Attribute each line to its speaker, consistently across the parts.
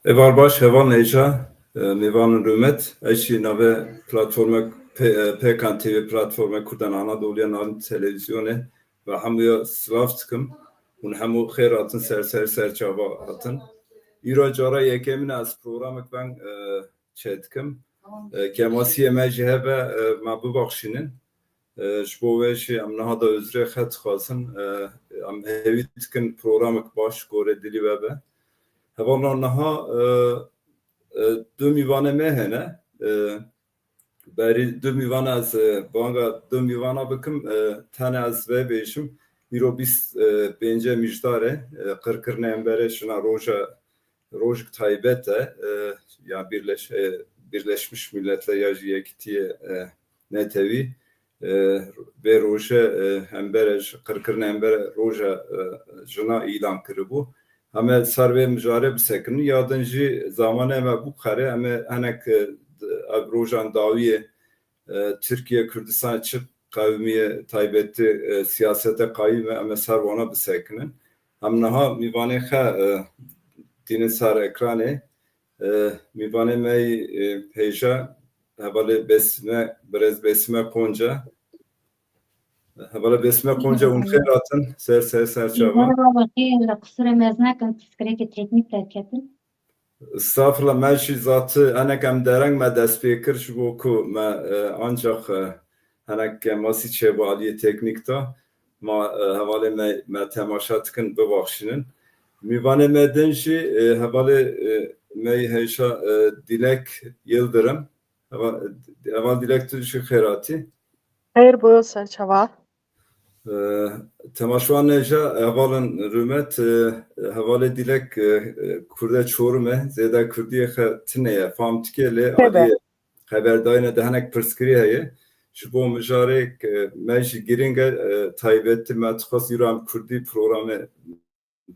Speaker 1: Eval baş, heval neca, mevan hürmet, eşi nave platforma Pekan TV platforma Kurdan Anadolu'ya nalim televizyone ve hamuya slav tıkım, un hamu khairatın ser atın. İro cara yekemin az programı ben çetkim. Kemasiye mecihebe mabu bakşinin. Şboveşi am nahada özre xet xasın. Am hevit tıkın programı baş gore dili vebe. Hevalna naha dö mivane me hene. Beri dö mivane az banga dö mivana bakım tane az ve beşim. Miro biz bence mijdare kırkırne embere şuna rojk taybete ya Birleşmiş Milletler Yajı Yekitiye netevi ve roje embere kırkırne embere roja juna ilan kırı Ama sarve mücare bisekini yardımcı zamanı ama bu kare ama anek rojan daviye Türkiye Kürdistan çık kavmiye taybetti siyasete kayı ve ama sarvana bisekinin. Hem naha mivane ha dinin sar ekranı mivane mey heja havale besme brez besme konca havale besme konca un khairatın ser çava.
Speaker 2: Kusura meznakan tiskreki teknik terketin.
Speaker 1: Estağfurullah, melşi zatı anekem dereng me destpêkir ji bo ku me ancak henek masî çêbaliye teknik da ma hevalê me temaşa dikin bibexşînin. Mîvanê me din jî hevalê me hêja Dilek Yıldırım. Heval Dilek tu jî xêratî.
Speaker 3: Hayır bu serçava.
Speaker 1: Temaşvan neja hevalın rümet hevalê Dilek Kurde Çorumê zêda Kurdiye tineye famtikê aliye xeberdayine de hinek pirskirî heye ji bo mijarek me jî giring e taybetî me dixwast îro em Kurdî programê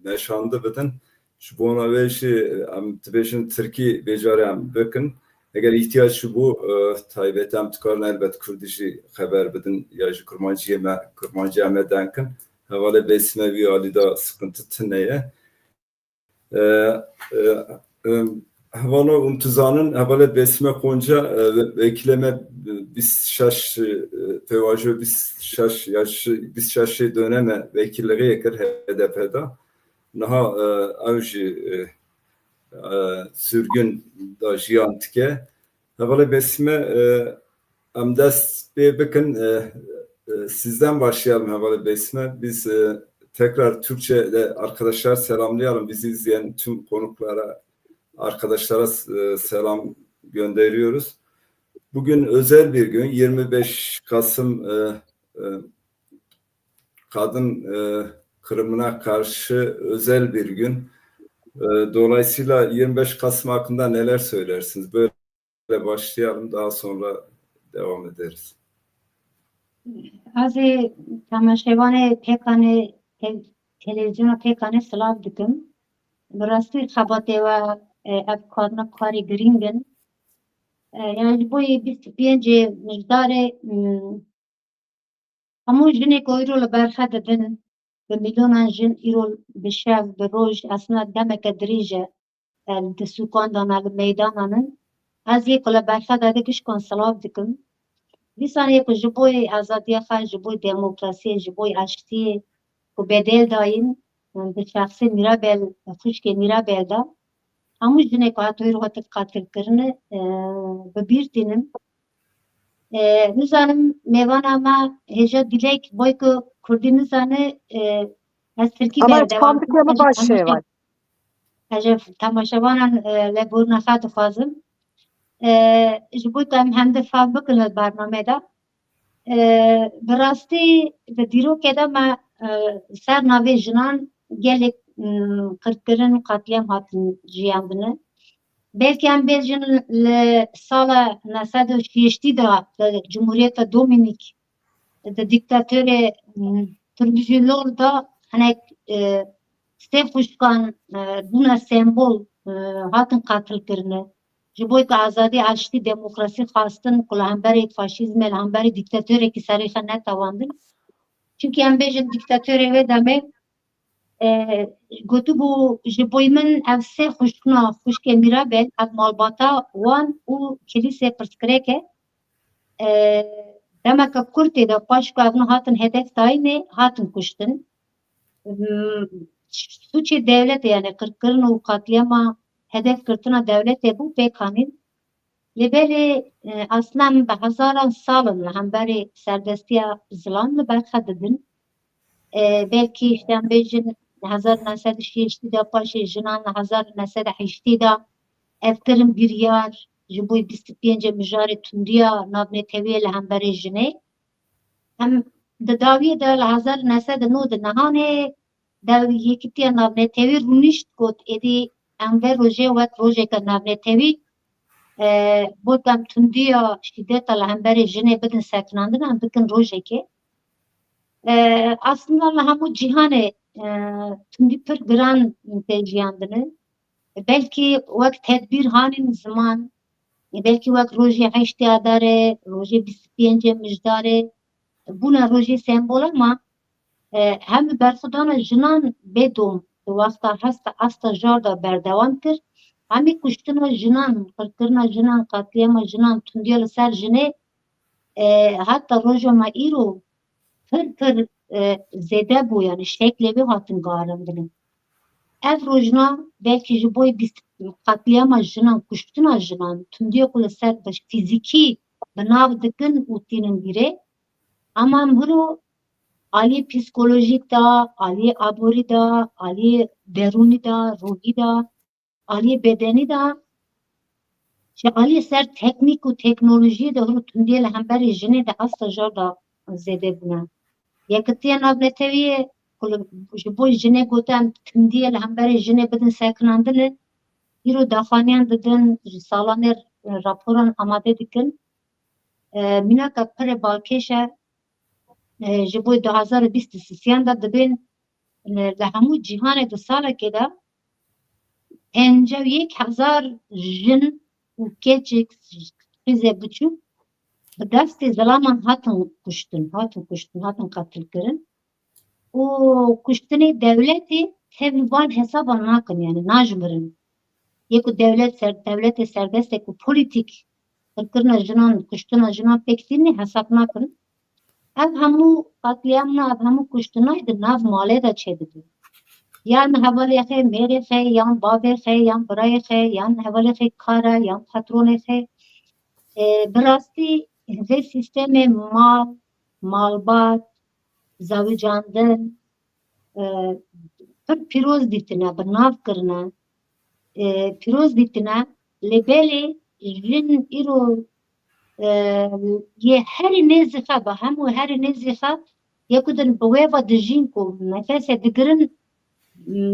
Speaker 1: neşandı bidin ji bo wê jî em dibêjin Tirkî bêjarê em bikin. Eğer ihtiyaç bu taybet em dikarin elbet Kurdî jî xeber bidin ya ji Kurmanciyê me denkin. Hevalê besmevî alî da sıkıntı tineye. Hevala umtuzanın hevalê besme konca vekileme 26 pevajo 26 döneme vekilliği yekir HDP'da. Naha ev jî sürgün da jiyan tike. Hevalê besme em dest pê bikin sizden başlayalım hevalê besme. Biz tekrar Türkçe'de arkadaşlar selamlayalım. Bizi izleyen tüm konuklara, arkadaşlara selam gönderiyoruz. Bugün özel bir gün. 25 Kasım kadın kırımına karşı özel bir gün. Dolayısıyla 25 Kasım hakkında neler söylersiniz? Böyle başlayalım, daha sonra devam ederiz.
Speaker 2: Az tamaşevanê Pekanê televizyona Pekanê silav dikim. Birastî xebatê we ev karina karê girîng in. Yani ji bo pêncê mijdarê hemû jinê ku îro li ber xwe didin bi milyonan jin îro bi şev bi roj aslında demeke dirêj e di sûkandan li meydanan ez yê ku li ber xwe de gişkan silav dikim. Dîsanê ku ji bo azadiya xwe ji bo demokrasiyê ji bo eşitiyê ku bedel dayîn bi şexsê Mirabel xwişkê Mirabel da hemû jinê ku hat îro hatin qatilkirine bi bîr tînin. Nizanim mêvana me hêja Dilek boy ku Kurdî nizane ez Tirkî
Speaker 3: Ama
Speaker 2: berdewam
Speaker 3: fantıklarına baş şey var.
Speaker 2: Ev temaşevanan leborna xwe dixwazim. Ji bo ku em hem de fav bikin li bername da. Bi rastî di dîrokê de me ser navê jinan gelek qirtkirin qatliyam hatin jiyandine. Belki em bêjin li sala 1960 da li Cumhuriyeta Dominik di dîktatörê Trabzonspor da hinek sê xwişkan bûna sembol hatin qatilkirine. Ji bo ku azadî eşitî demokrasî xwastin ku li hemberî faşîzmê li hemberî dîktatöreke serê xwe netewandin. Çünkü em bêjin dîktatörê wê demê gotu bu ji boî min ev sê xuşkina xuşkê Mirabel ev malbata wan û kilîsê pirsgirêk e. Demeka Kurtê de paş ku ev hatin hedef dayînê hatin kuştin. Suçê devletê yani qirkirin û qatliyama hedef kirtina devletê bû pêk anîn. Lêbelê aslan bi hezaran salin li hemberî serdestiya zilam li ber xwe didin. Belkî işte em bêjin 1906 de paşê jinan li 1908 de ev kirin biryar ji bo 25 mijarê tundiya navnetewiyê li hemberî jinê. Em di dawiyê de li 1909 di nehanê yekîtiya navnetewî rûnişt got êdî em vê rojê wek rojeka navnetewî got em tundiya şîddeta li hemberî jinê bidin sekinandin em bikin rojekê. Aslında li hemû cîhanê tundî pir giran tê jiyandine. Belkî wek tedbîr hanîn ziman, belkî wek rojê 8 Adarê, rojê 25 Mijdarê bûna rojê sembol ama hem berxwedana jinan bêdom di wexta hesta asta jar da berdewam kir, hemî kuştina jinan, qirkirina jinan, qatliyama jinan, tundiya li ser jinê heta roja me îro pir zêde bû yani şeklê wê hatin garandinin. Ev rojna belkî ji bo qatliyama jinan, kuştina jinan, tundiya ku li ser fîzîkî bi nav dikin û tînin bîrê ama em hiro aliyê psikolojîk da, aliyê aborî da, aliyê derûnî da, ruhî da, aliyê bedenî da ji aliyê ser teknîk û teknolojiyê de hiro tundiya li hemberî jinê de asta jar da zêde bûne. Yekîtiya navnetewiyê ji bo jinê got em tundiya li hemberî jinê bidin sekinandinê îro daxaniyan didin, ji salanê raporan amade dikin. Mînaka pir balkêş e ji bo 2023 de dibên li hemû cîhanê di salekê de 51,000 jin û keçik xîzê biçûk bi destê zilaman hatin kuştin, hatin qatilkirin. û kuştinê devletê tevlî van hesaba nakin yani najmirin. Yê ku devletê serdestek û polîtîk qirkirina jinan, kuştina jinan pêk tînê hesab nakin. Ev hemû qatliyamna, ev hemû kuştinayê di nav malê de çêdibin. Yan hevalê xê mêrê xê, yan bavê xê, yan birayê xê, yan hevalê xê kar e, yan patronê xê. Bi rastî vê sîstemê mal, malbat, zawicandin pir pîroz dîtine, bi nav kirine, pîroz dîtine lêbelê jin îro yê herî nêzî xwe bi hemû herî nêzî xwe yekû din bi wê ve dijîn ku nefesê digirin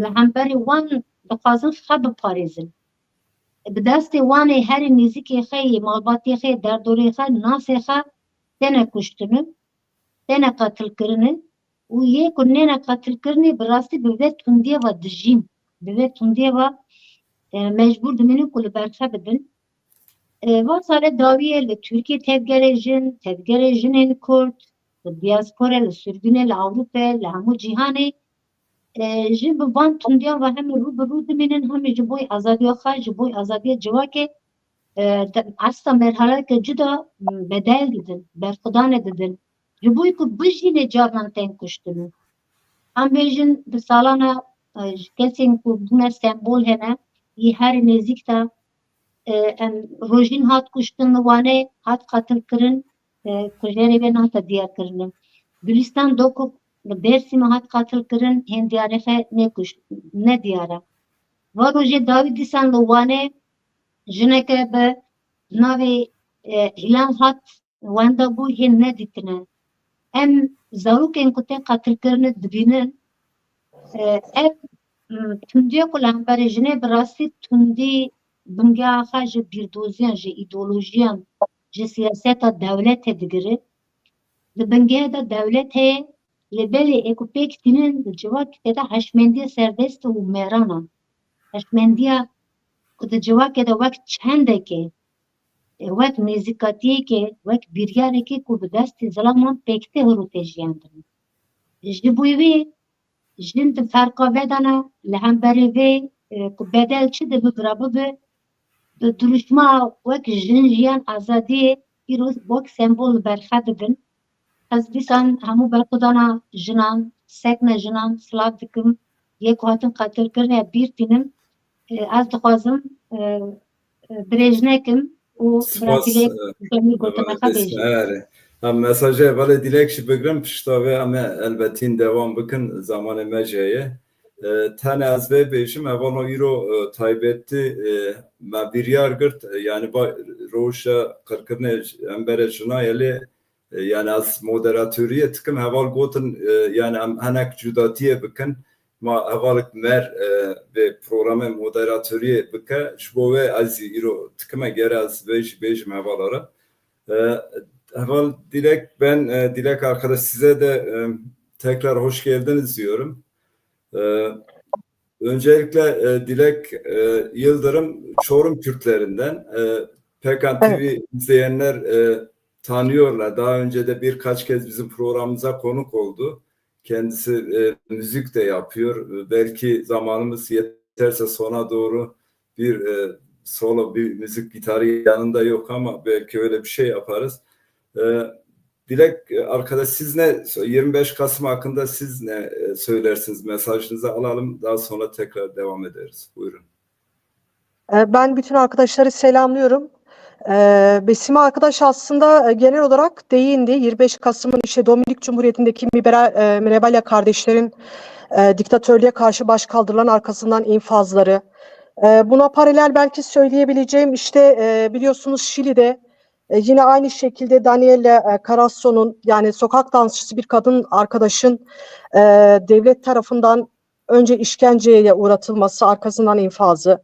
Speaker 2: li hemberî wan dixwazin xwe biparêzin. Bi destê wanê herî nêzîkê xwe yê malbatê xwe, derdorê xwe, nasê xwe têne kuştinin, têne qatilkirinin û yê ku nêne qatilkirinê bi rastî bi vê tundiya ve dijîn, bi vê tundiya ve mecbûr dimînin ku li ber xwe bidin. Va salê dawiyê li Tirkiye tevgerê jin, tevgerê jinên Kurd, li diasporê, li sürgûnê, li Ewropê, li hemû cîhanê jin bi van tundiyan ve hemî rû bi rû dimînin hemî ji bo azadiya xwe, ji bo azadiya civakê asta merheleke cida bedel didin, berxwedanê didin. Ji bo ku bijîne carnan tên kuştinin. Em bêjin di salana kesên ku bûne sembol hene yê herî nêzik de rojîn hat kuştin li Wanê hat qatilkirin, kujerê wê nehata diyarkirinin. Gülistan Dokuk li Bêrsîmê hat qatilkirin, hên diyarê xwe ne diyar e. Va rojê dawî dîsan li Wanê jineke bi navê Hilal hat wenda bû hên nedîtine. Em zarokên ku tên qatilkirinê dibînin ev tundiya ku li hemberî jinê bi rastî tundî bingeha xwe ji bîrdoziyan, ji îdeolojiyan, ji siyaseta dewletê digire. Di bingeha de dewletê lêbelê ê ku pêk tînin di civakê de heşmendiya serdest û mêran e. Heşmendiya ku di civakê de wek çendekê, wek nêzîkatiyekê, wek biryarekê ku bi destê zilaman pêktê hiro tê jiyandin. Ji bo wê jin di ferqa vedana li hemberî vê ku bedel çi dibe birabibe di duruşma wek jin jiyan azadiyê îro wek sembol berxe dibin. Ez dîsan hemû berxwedana jinan, sekna jinan silav dikim. Yê ku hatin qetilkirine bîr tînin. Ez dixwazim dirêj nekim û
Speaker 1: Spas
Speaker 2: birafîlê demî gotina xwe bêjim.
Speaker 1: besmele. Hem mesajı vale dilek şi bigrim piştavê em ê elbetîn devam bikin zamanê me jeye. Tenê ez vê bêjim evalo îro taybetî me biryar girt yani roja qirkirinê emberê jinayê lê yani ez moderatöriyê dikim heval gotin yani em hinek cudatiyê bikin ma hevalek mer ve programê moderatöriyê bike ji bo wê ez îro dikime gere ez vê jî bêjim hevalara. Heval Dilek, ben Dilek arkadaş size de tekrar hoş geldiniz diyorum. Öncelikle Dilek Yıldırım Çorum Kürtlerinden. Pekan TV izleyenler tanıyorlar. Daha önce de birkaç kez bizim programımıza konuk oldu. Kendisi müzik de yapıyor. Belki zamanımız yeterse sona doğru bir solo bir müzik gitarı yanında yok ama belki öyle bir şey yaparız. Dilek arkadaş siz ne 25 Kasım hakkında siz ne söylersiniz? Mesajınızı alalım. Daha sonra tekrar devam ederiz. Buyurun.
Speaker 3: Ben bütün arkadaşları selamlıyorum. Besime arkadaş aslında genel olarak değindi. 25 Kasım'ın işte Dominik Cumhuriyeti'ndeki Mirebalya kardeşlerin diktatörlüğe karşı başkaldırılan arkasından infazları. Buna paralel belki söyleyebileceğim işte biliyorsunuz Şili'de yine aynı şekilde Daniela Carasso'nun yani sokak dansçısı bir kadın arkadaşın devlet tarafından önce işkenceye uğratılması arkasından infazı.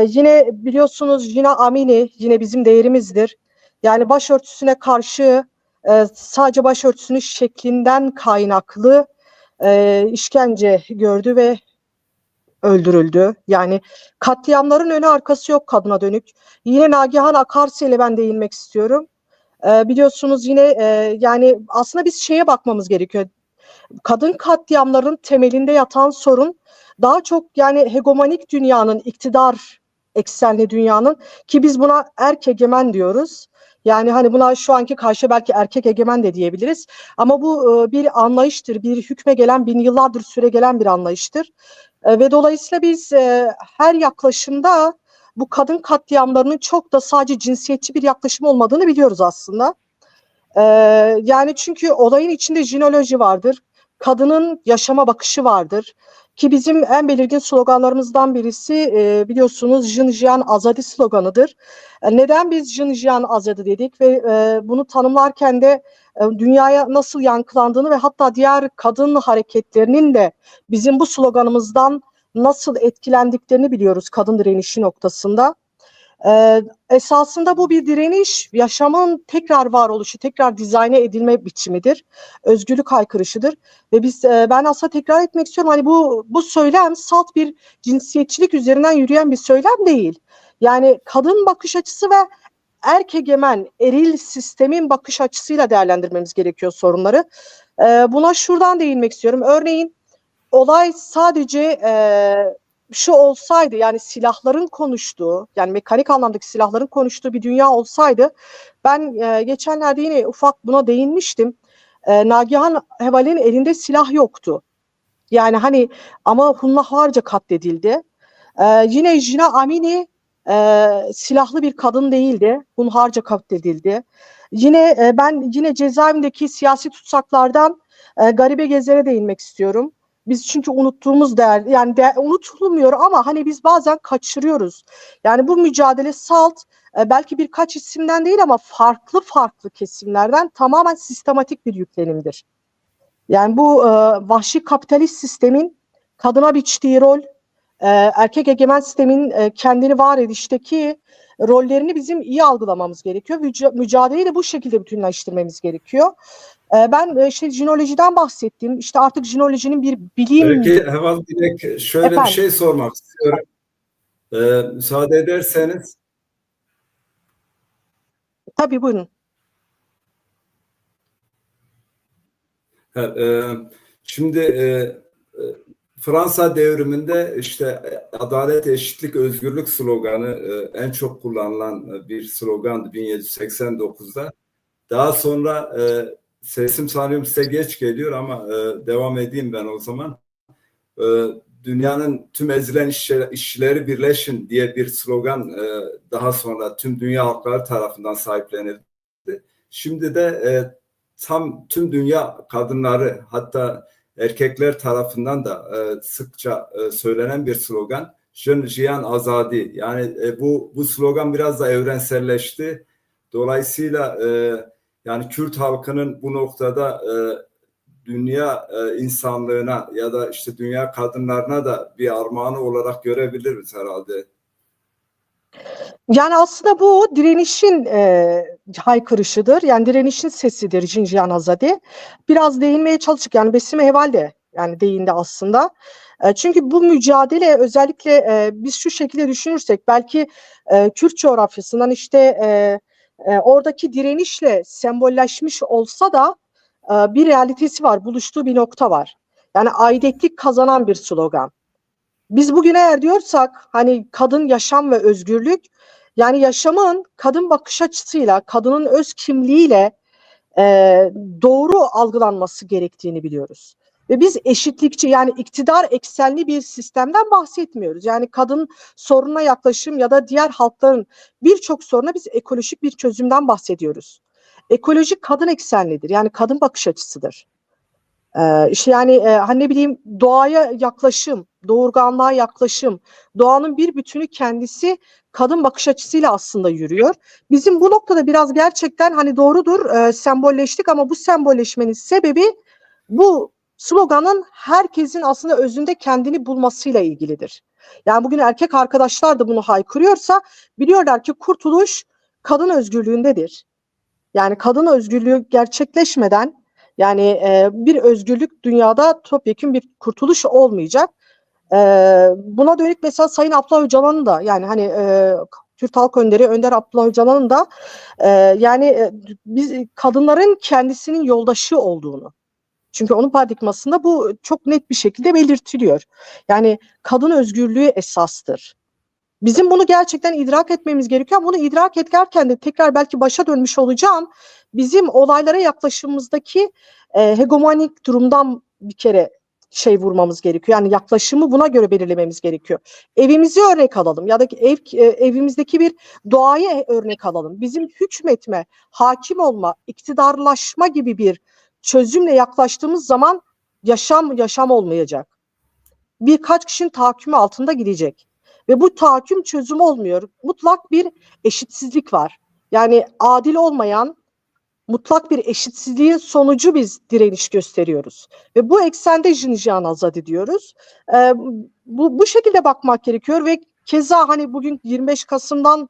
Speaker 3: Yine biliyorsunuz Gina Amini yine bizim değerimizdir. Yani başörtüsüne karşı sadece başörtüsünün şeklinden kaynaklı işkence gördü ve öldürüldü. Yani katliamların önü arkası yok kadına dönük. Yine Nagihan Akarsu ile ben değinmek istiyorum. Biliyorsunuz yine yani aslında biz şeye bakmamız gerekiyor. Kadın katliamların temelinde yatan sorun daha çok yani hegemonik dünyanın, iktidar eksenli dünyanın ki biz buna erkek egemen diyoruz. Yani hani buna şu anki karşı belki erkek egemen de diyebiliriz. Ama bu bir anlayıştır, bir hükme gelen, bin yıllardır süre gelen bir anlayıştır. Ve dolayısıyla biz her yaklaşımda bu kadın katliamlarının çok da sadece cinsiyetçi bir yaklaşım olmadığını biliyoruz aslında. Yani çünkü olayın içinde jinoloji vardır. Kadının yaşama bakışı vardır. Ki bizim en belirgin sloganlarımızdan birisi biliyorsunuz Jinjiyan Azadi sloganıdır. Neden biz Jinjiyan Azadi dedik ve bunu tanımlarken de dünyaya nasıl yankılandığını ve hatta diğer kadın hareketlerinin de bizim bu sloganımızdan nasıl etkilendiklerini biliyoruz kadın direnişi noktasında. Esasında bu bir direniş, yaşamın tekrar varoluşu, tekrar dizayn edilme biçimidir. Özgürlük haykırışıdır. Ve ben aslında tekrar etmek istiyorum. Hani bu söylem salt bir cinsiyetçilik üzerinden yürüyen bir söylem değil. Yani kadın bakış açısı ve erkek egemen, eril sistemin bakış açısıyla değerlendirmemiz gerekiyor sorunları. Buna şuradan değinmek istiyorum. Örneğin olay sadece şu olsaydı yani silahların konuştuğu yani mekanik anlamdaki silahların konuştuğu bir dünya olsaydı ben geçenlerde yine ufak buna değinmiştim. Nagihan Heval'in elinde silah yoktu. Yani hani ama hunharca katledildi. Yine Gina Amini silahlı bir kadın değildi. Hunharca katledildi. Yine ben yine cezaevindeki siyasi tutsaklardan Garibe Gezer'e değinmek istiyorum. Biz çünkü unuttuğumuz değer yani unutulmuyor ama hani biz bazen kaçırıyoruz. Yani bu mücadele salt belki birkaç isimden değil ama farklı farklı kesimlerden tamamen sistematik bir yüklenimdir. Yani bu vahşi kapitalist sistemin kadına biçtiği rol, erkek egemen sistemin kendini var edişteki rollerini bizim iyi algılamamız gerekiyor. Mücadeleyi de bu şekilde bütünleştirmemiz gerekiyor. Ben işte jinolojiden bahsettim. İşte artık jinolojinin bir bilim...
Speaker 1: Peki Heval Dilek şöyle bir şey sormak istiyorum. Müsaade ederseniz.
Speaker 3: Tabii buyurun.
Speaker 1: Şimdi Fransa devriminde işte adalet, eşitlik, özgürlük sloganı en çok kullanılan bir slogandı 1789'da. Daha sonra sesim sanıyorum size geç geliyor ama devam edeyim ben o zaman. E, Dünyanın tüm ezilen işçileri birleşin diye bir slogan daha sonra tüm dünya halkları tarafından sahiplenildi. Şimdi de tam tüm dünya kadınları hatta erkekler tarafından da sıkça söylenen bir slogan. Jön Jiyan Azadi. Yani bu slogan biraz da evrenselleşti. Dolayısıyla yani Kürt halkının bu noktada dünya insanlığına ya da işte dünya kadınlarına da bir armağanı olarak görebiliriz herhalde.
Speaker 3: Yani aslında bu direnişin haykırışıdır. Yani direnişin sesidir Jinjiyan Azadi. Biraz değinmeye çalıştık. Yani Besime Heval de yani değindi aslında. Çünkü bu mücadele özellikle biz şu şekilde düşünürsek belki Kürt coğrafyasından işte oradaki direnişle sembolleşmiş olsa da bir realitesi var. Buluştuğu bir nokta var. Yani aidiyetlik kazanan bir slogan. Biz bugün eğer diyorsak hani kadın, yaşam ve özgürlük, yani yaşamın kadın bakış açısıyla, kadının öz kimliğiyle e, doğru algılanması gerektiğini biliyoruz. Ve biz eşitlikçi yani iktidar eksenli bir sistemden bahsetmiyoruz. Yani kadın sorununa yaklaşım ya da diğer halkların birçok soruna biz ekolojik bir çözümden bahsediyoruz. Ekolojik kadın eksenlidir. Yani kadın bakış açısıdır. İşte yani hani ne bileyim doğaya yaklaşım, doğurganlığa yaklaşım, doğanın bir bütünü kendisi kadın bakış açısıyla aslında yürüyor. Bizim bu noktada biraz gerçekten hani doğrudur sembolleştik ama bu sembolleşmenin sebebi bu sloganın herkesin aslında özünde kendini bulmasıyla ilgilidir. Yani bugün erkek arkadaşlar da bunu haykırıyorsa biliyorlar ki kurtuluş kadın özgürlüğündedir. Yani kadın özgürlüğü gerçekleşmeden yani bir özgürlük dünyada topyekün bir kurtuluş olmayacak. E, Buna dönük mesela Sayın Abdullah Öcalan'ın da yani hani Kürt Halk Önderi Önder Abdullah Öcalan'ın da yani biz kadınların kendisinin yoldaşı olduğunu. Çünkü onun paradigmasında bu çok net bir şekilde belirtiliyor. Yani kadın özgürlüğü esastır. Bizim bunu gerçekten idrak etmemiz gerekiyor. Bunu idrak ederken de tekrar belki başa dönmüş olacağım. Bizim olaylara yaklaşımımızdaki hegemonik durumdan bir kere vurmamız gerekiyor. Yani yaklaşımı buna göre belirlememiz gerekiyor. Evimizi örnek alalım ya da evimizdeki bir doğayı örnek alalım. Bizim hükmetme, hakim olma, iktidarlaşma gibi bir çözümle yaklaştığımız zaman yaşam olmayacak. Birkaç kişinin tahakkümü altında gidecek. Ve bu tahakküm çözüm olmuyor. Mutlak bir eşitsizlik var. Yani adil olmayan mutlak bir eşitsizliğin sonucu biz direniş gösteriyoruz. Ve bu eksende Jinjiyan Azadi diyoruz. Bu şekilde bakmak gerekiyor ve keza hani bugün 25 Kasım'dan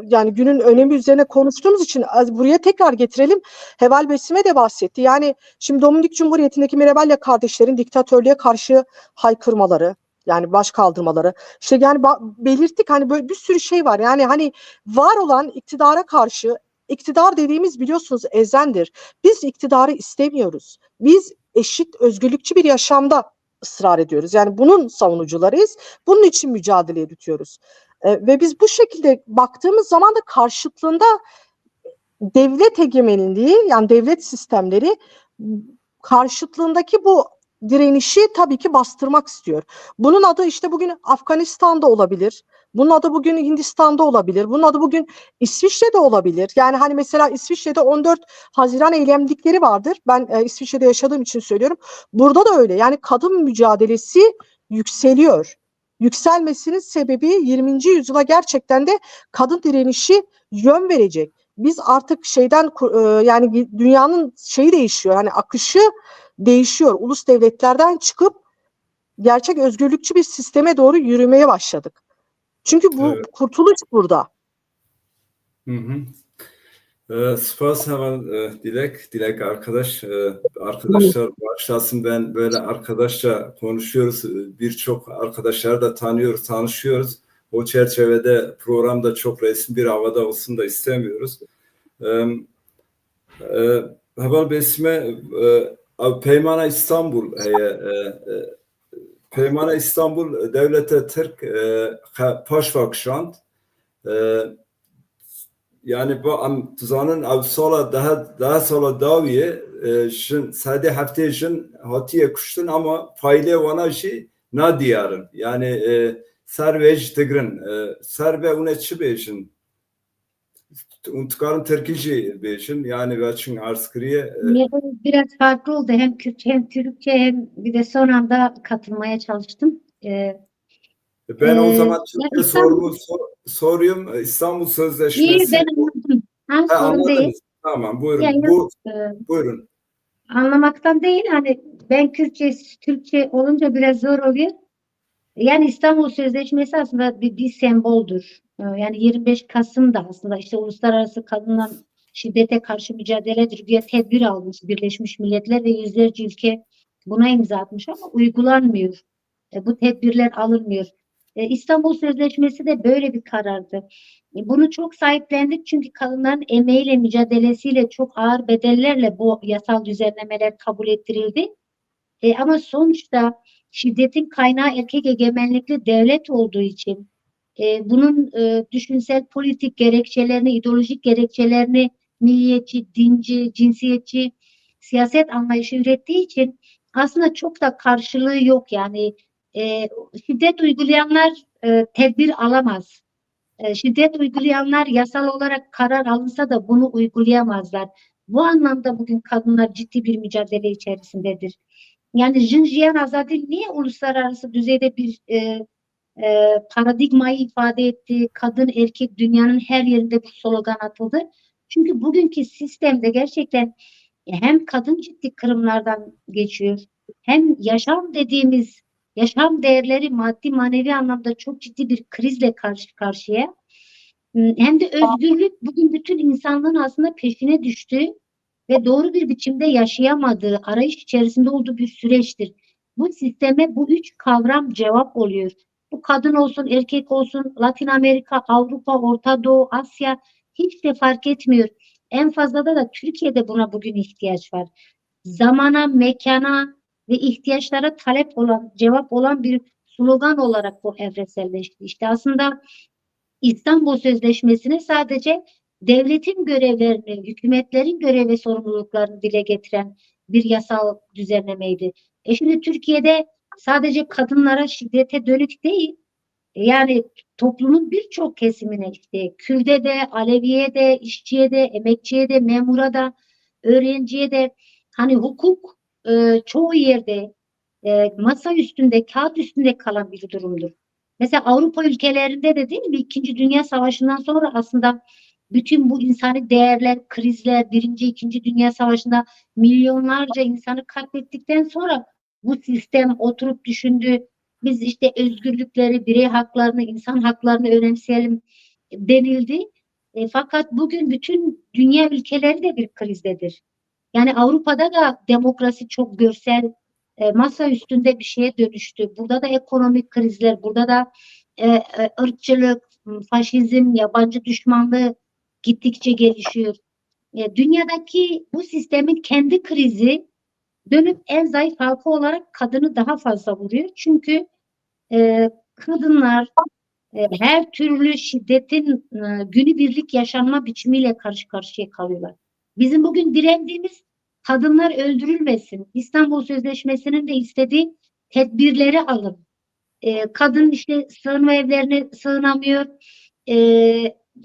Speaker 3: yani günün önemi üzerine konuştuğumuz için buraya tekrar getirelim. Heval Besime de bahsetti. Yani şimdi Dominik Cumhuriyeti'ndeki Mirebalya kardeşlerin diktatörlüğe karşı haykırmaları, yani baş kaldırmaları. İşte yani belirttik hani böyle bir sürü şey var. Yani hani var olan iktidara karşı, iktidar dediğimiz biliyorsunuz ezendir. Biz iktidarı istemiyoruz. Biz eşit, özgürlükçü bir yaşamda ısrar ediyoruz. Yani bunun savunucularıyız. Bunun için mücadele ediyoruz. Ve biz bu şekilde baktığımız zaman da karşıtlığında devlet egemenliği yani devlet sistemleri karşıtlığındaki bu direnişi tabii ki bastırmak istiyor. Bunun adı işte bugün Afganistan'da olabilir. Bunun adı bugün Hindistan'da olabilir. Bunun adı bugün İsviçre'de olabilir. Yani hani mesela İsviçre'de 14 Haziran eylemlikleri vardır. Ben İsviçre'de yaşadığım için söylüyorum. Burada da öyle. Yani kadın mücadelesi yükseliyor. Yükselmesinin sebebi 20. yüzyıla gerçekten de kadın direnişi yön verecek. Biz artık yani dünyanın değişiyor. Hani akışı değişiyor. Ulus devletlerden çıkıp gerçek özgürlükçü bir sisteme doğru yürümeye başladık. Çünkü bu
Speaker 1: Evet.
Speaker 3: kurtuluş burada.
Speaker 1: Hı hı. Spas hemen Dilek arkadaş arkadaşlar başlasın, ben böyle arkadaşça konuşuyoruz, birçok arkadaşlar da tanışıyoruz, o çerçevede programda çok resmi bir havada olsun da istemiyoruz. Heval Besime Peymana İstanbul heye Peymana İstanbul Devlete Türk Paşvakşand yani bu am tuzanın av sola daha sola daviye şun sade haftaya şun hatiye kuştun ama faile vana şey na diyarın yani servej tigrin serve une çi beşin unutkarım Türkçe beşin yani veçin arskriye
Speaker 2: Biraz farklı oldu. Hem Kürtçe hem Türkçe hem bir de son anda katılmaya çalıştım.
Speaker 1: ben o zaman
Speaker 2: Ya
Speaker 1: Türkçe
Speaker 2: İstanbul,
Speaker 1: soruyorum İstanbul
Speaker 2: iyi
Speaker 1: Sözleşmesi
Speaker 2: ben anladım. Ha, sorun değil.
Speaker 1: anladınız tamam
Speaker 2: Ya,
Speaker 1: buyurun
Speaker 2: e,
Speaker 1: buyurun.
Speaker 2: anlamaktan değil, hani ben Türkçe olunca biraz zor oluyor. Yani İstanbul Sözleşmesi aslında bir semboldür. Yani 25 Kasım da aslında işte Uluslararası Kadına Şiddete Karşı Mücadeledir diye tedbir almış Birleşmiş Milletler ve yüzlerce ülke buna imza atmış ama uygulanmıyor. Bu tedbirler alınmıyor. İstanbul Sözleşmesi de böyle bir karardı. Bunu çok sahiplendik çünkü kadınların emeğiyle, mücadelesiyle çok ağır bedellerle bu yasal düzenlemeler kabul ettirildi. Ama sonuçta şiddetin kaynağı erkek egemenlikli devlet olduğu için bunun düşünsel politik gerekçelerini, ideolojik gerekçelerini milliyetçi, dinci, cinsiyetçi siyaset anlayışı ürettiği için aslında çok da karşılığı yok. Yani şiddet uygulayanlar tedbir alamaz. Şiddet uygulayanlar yasal olarak karar alınsa da bunu uygulayamazlar. Bu anlamda bugün kadınlar ciddi bir mücadele içerisindedir. Yani Jinjiyan Azadi niye uluslararası düzeyde bir paradigmayı ifade etti? Kadın erkek dünyanın her yerinde bu slogan atıldı. Çünkü bugünkü sistemde gerçekten hem kadın ciddi kırımlardan geçiyor, hem yaşam dediğimiz yaşam değerleri maddi manevi anlamda çok ciddi bir krizle karşı karşıya. Hem de özgürlük bugün bütün insanlığın aslında peşine düştüğü ve doğru bir biçimde yaşayamadığı, arayış içerisinde olduğu bir süreçtir. Bu sisteme bu üç kavram cevap oluyor. Bu kadın olsun, erkek olsun, Latin Amerika, Avrupa, Orta Doğu, Asya hiç de fark etmiyor. En fazla da Türkiye'de buna bugün ihtiyaç var. Zamana, mekana ve ihtiyaçlara talep olan, cevap olan bir slogan olarak bu evreselleşti. İşte aslında İstanbul Sözleşmesi'ne sadece devletin görevlerini, hükümetlerin görev ve sorumluluklarını dile getiren bir yasal düzenlemeydi. Şimdi Türkiye'de sadece kadınlara şiddete dönük değil, yani toplumun birçok kesimine işte Kürt'e de, Alevi'ye de, işçiye de, emekçiye de, memura da, öğrenciye de hani hukuk çoğu yerde masa üstünde, kağıt üstünde kalan bir durumdur. Mesela Avrupa ülkelerinde de değil mi? İkinci Dünya Savaşı'ndan sonra aslında bütün bu insani değerler, krizler, Birinci, İkinci Dünya Savaşı'nda milyonlarca insanı katlettikten sonra bu sistem oturup düşündü. Biz işte özgürlükleri, birey haklarını, insan haklarını önemseyelim denildi. Fakat bugün bütün dünya ülkeleri de bir krizdedir. Yani Avrupa'da da demokrasi çok görsel, masa üstünde bir şeye dönüştü. Burada da ekonomik krizler, burada da ırkçılık, faşizm, yabancı düşmanlığı gittikçe gelişiyor. Dünyadaki bu sistemin kendi krizi dönüp en zayıf halka olarak kadını daha fazla vuruyor. Çünkü kadınlar her türlü şiddetin günübirlik yaşanma biçimiyle karşı karşıya kalıyorlar. Bizim bugün direndiğimiz kadınlar öldürülmesin. İstanbul Sözleşmesi'nin de istediği tedbirleri alın. Kadın işte sığınma evlerine sığınamıyor,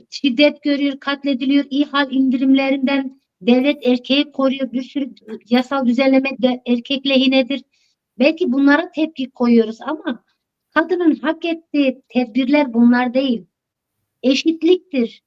Speaker 2: şiddet görüyor, katlediliyor, İHAL indirimlerinden devlet erkeği koruyor, bir sürü yasal düzenleme de erkek lehinedir. Belki bunlara tepki koyuyoruz ama kadının hak ettiği tedbirler bunlar değil. Eşitliktir.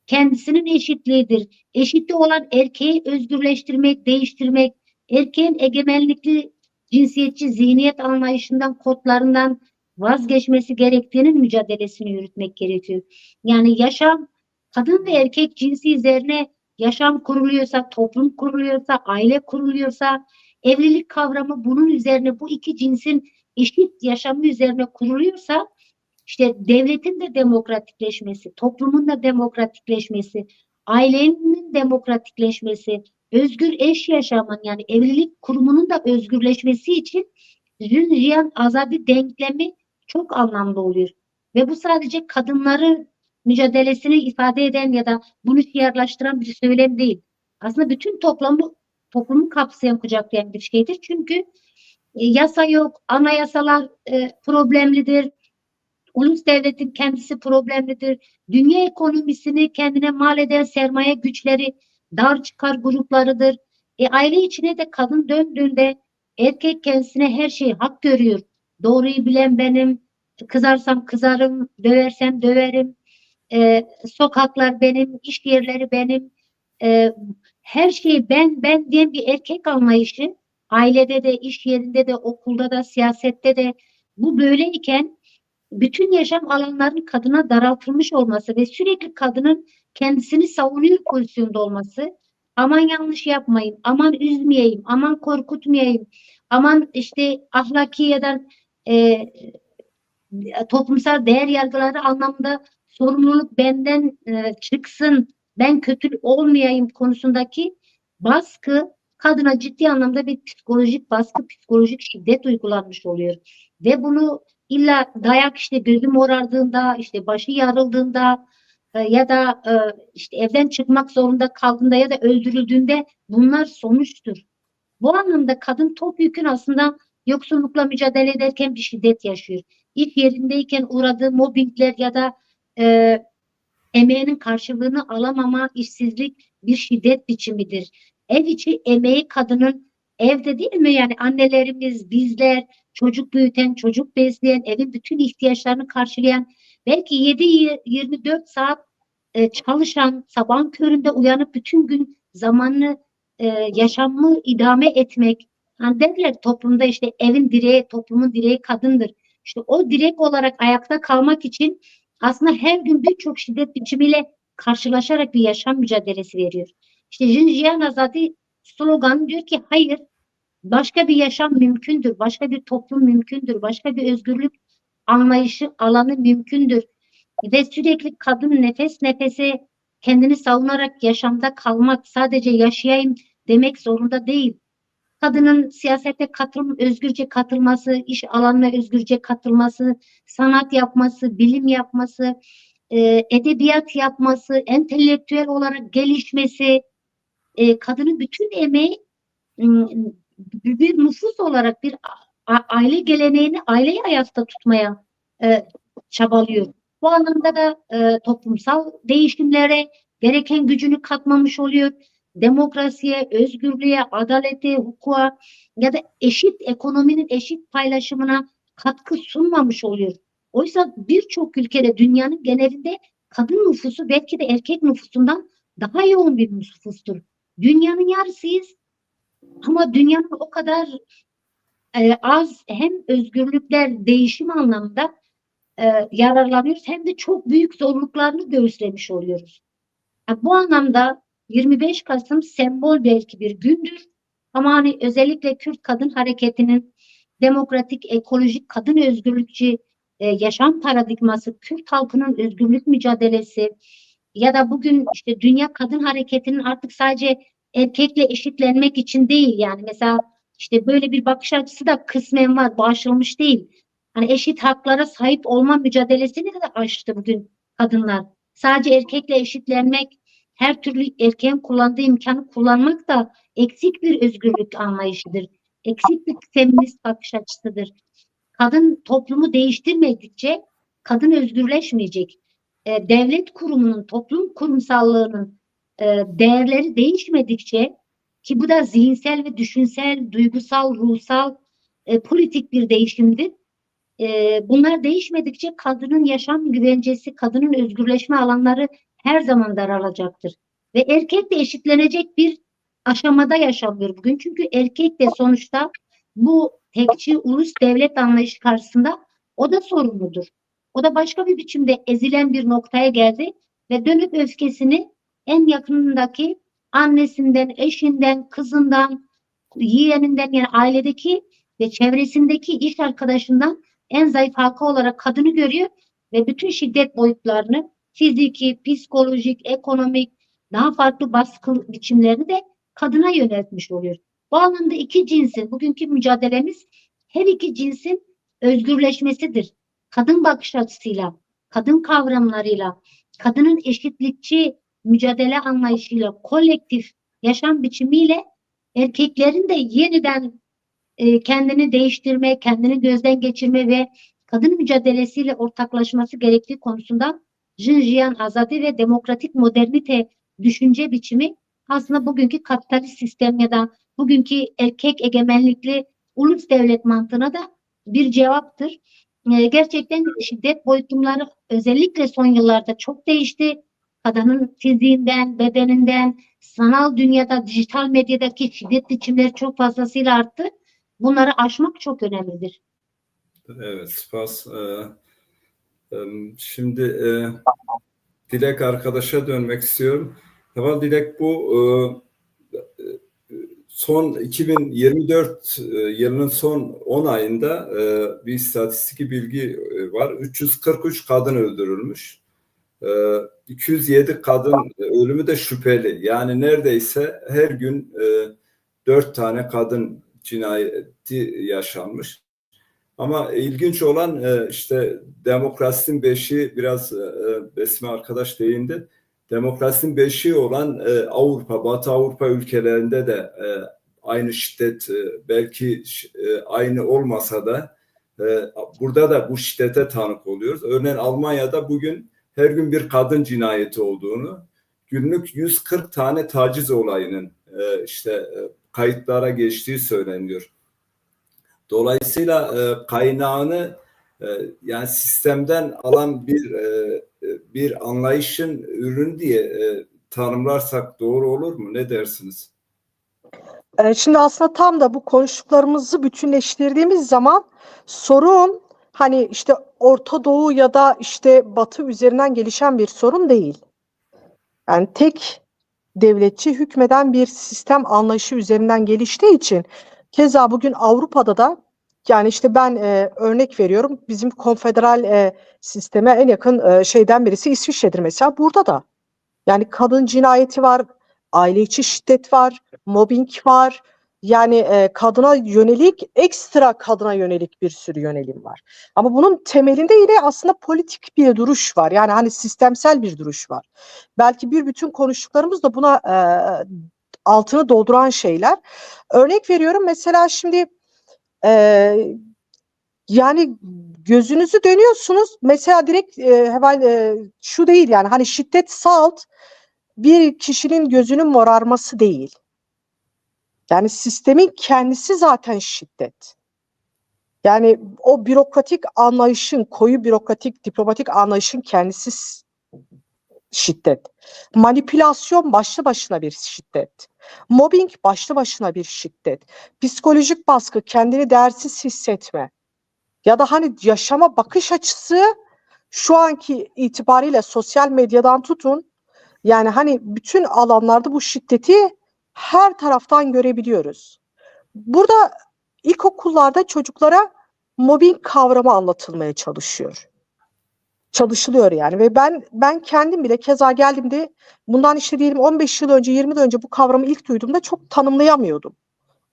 Speaker 2: Kendisinin eşitliğidir. Eşitliği olan erkeği özgürleştirmek, değiştirmek, erkeğin egemenlikli cinsiyetçi zihniyet anlayışından, kodlarından vazgeçmesi gerektiğinin mücadelesini yürütmek gerekiyor. Yani yaşam, kadın ve erkek cinsi üzerine yaşam kuruluyorsa, toplum kuruluyorsa, aile kuruluyorsa, evlilik kavramı bunun üzerine, bu iki cinsin eşit yaşamı üzerine kuruluyorsa, işte devletin de demokratikleşmesi, toplumun da demokratikleşmesi, ailenin demokratikleşmesi, özgür eş yaşamın yani evlilik kurumunun da özgürleşmesi için Jin azadi denklemi çok anlamlı oluyor. Ve bu sadece kadınların mücadelesini ifade eden ya da bunu şiarlaştıran bir söylem değil. Aslında bütün toplumu kapsayan, kucaklayan bir şeydir. Çünkü yasa yok, anayasalar problemlidir, ulus devletin kendisi problemlidir, dünya ekonomisini kendine mal eden sermaye güçleri dar çıkar gruplarıdır. Aile içine de kadın döndüğünde erkek kendisine her şeyi hak görüyor. Doğruyu bilen benim, kızarsam kızarım, döversem döverim, sokaklar benim, iş yerleri benim, her şey ben diyen bir erkek anlayışı ailede de, iş yerinde de, okulda da, siyasette de bu böyleyken bütün yaşam alanlarının kadına daraltılmış olması ve sürekli kadının kendisini savunuyor pozisyonda olması, aman yanlış yapmayayım, aman üzmeyeyim, aman korkutmayayım, aman işte ahlaki ya da e, toplumsal değer yargıları anlamında sorumluluk benden çıksın, ben kötü olmayayım konusundaki baskı kadına ciddi anlamda bir psikolojik baskı, psikolojik şiddet uygulanmış oluyor. Ve bunu illa dayak, işte gözü morardığında, işte başı yarıldığında ya da işte evden çıkmak zorunda kaldığında ya da öldürüldüğünde bunlar sonuçtur. Bu anlamda kadın topyekün aslında yoksullukla mücadele ederken bir şiddet yaşıyor. İş yerindeyken uğradığı mobbingler ya da e, emeğinin karşılığını alamama, işsizlik bir şiddet biçimidir. Ev içi emeği kadının evde değil mi? Yani annelerimiz, bizler, çocuk büyüten, çocuk besleyen, evin bütün ihtiyaçlarını karşılayan, belki 7-24 saat çalışan, sabahın köründe uyanıp bütün gün zamanını yaşamı idame etmek. Hani derler toplumda işte evin direği, toplumun direği kadındır. İşte o direk olarak ayakta kalmak için aslında her gün birçok şiddet biçimiyle karşılaşarak bir yaşam mücadelesi veriyor. İşte Jinjiyan Azadi sloganı diyor ki hayır, başka bir yaşam mümkündür, başka bir toplum mümkündür, başka bir özgürlük anlayışı alanı mümkündür. Ve sürekli kadın nefes nefese kendini savunarak yaşamda kalmak, sadece yaşayayım demek zorunda değil. Kadının siyasete özgürce katılması, iş alanına özgürce katılması, sanat yapması, bilim yapması, edebiyat yapması, entelektüel olarak gelişmesi, kadının bütün emeği bir nüfus olarak bir aile geleneğini, aileyi ayakta tutmaya çabalıyor. Bu anlamda da toplumsal değişimlere gereken gücünü katmamış oluyor. Demokrasiye, özgürlüğe, adalete, hukuka ya da eşit ekonominin eşit paylaşımına katkı sunmamış oluyor. Oysa birçok ülkede, dünyanın genelinde kadın nüfusu belki de erkek nüfusundan daha yoğun bir nüfustur. Dünyanın yarısıyız ama dünyanın o kadar az hem özgürlükler değişim anlamında yararlanıyoruz hem de çok büyük zorluklarını göğüslemiş oluyoruz. Bu anlamda 25 Kasım sembol belki bir gündür ama hani özellikle Kürt kadın hareketinin demokratik, ekolojik, kadın özgürlükçü yaşam paradigması, Kürt halkının özgürlük mücadelesi ya da bugün işte Dünya Kadın Hareketi'nin artık sadece erkekle eşitlenmek için değil, yani mesela işte böyle bir bakış açısı da kısmen var, bağışlanmış değil. Hani eşit haklara sahip olma mücadelesini de açtı bugün kadınlar. Sadece erkekle eşitlenmek, her türlü erkeğin kullandığı imkanı kullanmak da eksik bir özgürlük anlayışıdır. Eksik bir feminist bakış açısıdır. Kadın toplumu değiştirmedikçe kadın özgürleşmeyecek. Devlet kurumunun, toplum kurumsallığının değerleri değişmedikçe, ki bu da zihinsel ve düşünsel, duygusal, ruhsal, politik bir değişimdir. Bunlar değişmedikçe kadının yaşam güvencesi, kadının özgürleşme alanları her zaman daralacaktır. Ve erkek de eşitlenecek bir aşamada yaşanıyor bugün. Çünkü erkek de sonuçta bu tekçi ulus devlet anlayışı karşısında o da sorumludur. O da başka bir biçimde ezilen bir noktaya geldi ve dönüp öfkesini en yakınındaki annesinden, eşinden, kızından, yeğeninden, yani ailedeki ve çevresindeki iş arkadaşından en zayıf halka olarak kadını görüyor ve bütün şiddet boyutlarını, fiziki, psikolojik, ekonomik, daha farklı baskı biçimlerini de kadına yöneltmiş oluyor. Bu anlamda iki cinsin bugünkü mücadelemiz her iki cinsin özgürleşmesidir. Kadın bakış açısıyla, kadın kavramlarıyla, kadının eşitlikçi mücadele anlayışıyla, kolektif yaşam biçimiyle erkeklerin de yeniden kendini değiştirme, kendini gözden geçirme ve kadın mücadelesiyle ortaklaşması gerektiği konusunda Jinjiyan azadi ve demokratik modernite düşünce biçimi aslında bugünkü kapitalist sistem ya da bugünkü erkek egemenlikli ulus devlet mantığına da bir cevaptır. Gerçekten şiddet boyutları özellikle son yıllarda çok değişti. Kadının fiziğinden, bedeninden, sanal dünyada, dijital medyadaki şiddet biçimleri çok fazlasıyla arttı. Bunları aşmak çok önemlidir.
Speaker 1: Evet, spas. Şimdi Dilek arkadaşa dönmek istiyorum. Heval Dilek, bu son 2024 yılının son 10 ayında bir istatistik bilgi var. 343 kadın öldürülmüş. 207 kadın ölümü de şüpheli. Yani neredeyse her gün 4 tane kadın cinayeti yaşanmış. Ama ilginç olan işte demokrasinin beşiği, biraz Besme arkadaş değindi. Demokrasinin beşiği olan Avrupa, Batı Avrupa ülkelerinde de aynı şiddet belki aynı olmasa da burada da bu şiddete tanık oluyoruz. Örneğin Almanya'da bugün her gün bir kadın cinayeti olduğunu, günlük 140 tane taciz olayının işte kayıtlara geçtiği söyleniyor. Dolayısıyla kaynağını yani sistemden alan bir anlayışın ürünü diye tanımlarsak doğru olur mu? Ne dersiniz?
Speaker 3: Şimdi aslında tam da bu konuştuklarımızı bütünleştirdiğimiz zaman sorun hani işte Orta Doğu ya da işte Batı üzerinden gelişen bir sorun değil. Yani tek devletçi hükmeden bir sistem anlayışı üzerinden geliştiği için keza bugün Avrupa'da da yani işte ben örnek veriyorum, bizim konfederal sisteme en yakın şeyden birisi İsviçre'dir mesela. Burada da yani kadın cinayeti var, aile içi şiddet var, mobbing var. Yani kadına yönelik, ekstra kadına yönelik bir sürü yönelim var. Ama bunun temelinde yine aslında politik bir duruş var. Yani hani sistemsel bir duruş var. Belki bir bütün konuştuklarımız da buna altını dolduran şeyler. Örnek veriyorum mesela şimdi yani gözünüzü dönüyorsunuz. Mesela direkt şu değil yani hani şiddet salt bir kişinin gözünün morarması değil. Yani sistemin kendisi zaten şiddet. Yani o bürokratik anlayışın, koyu bürokratik, diplomatik anlayışın kendisi şiddet. Manipülasyon başlı başına bir şiddet. Mobbing başlı başına bir şiddet. Psikolojik baskı, kendini değersiz hissetme. Ya da hani yaşama bakış açısı şu anki itibariyle sosyal medyadan tutun. Yani hani bütün alanlarda bu şiddeti her taraftan görebiliyoruz. Burada ilkokullarda çocuklara mobbing kavramı anlatılmaya çalışılıyor yani ve ben kendim bile keza geldiğimde bundan işte diyelim 15 yıl önce 20 yıl önce bu kavramı ilk duyduğumda çok tanımlayamıyordum.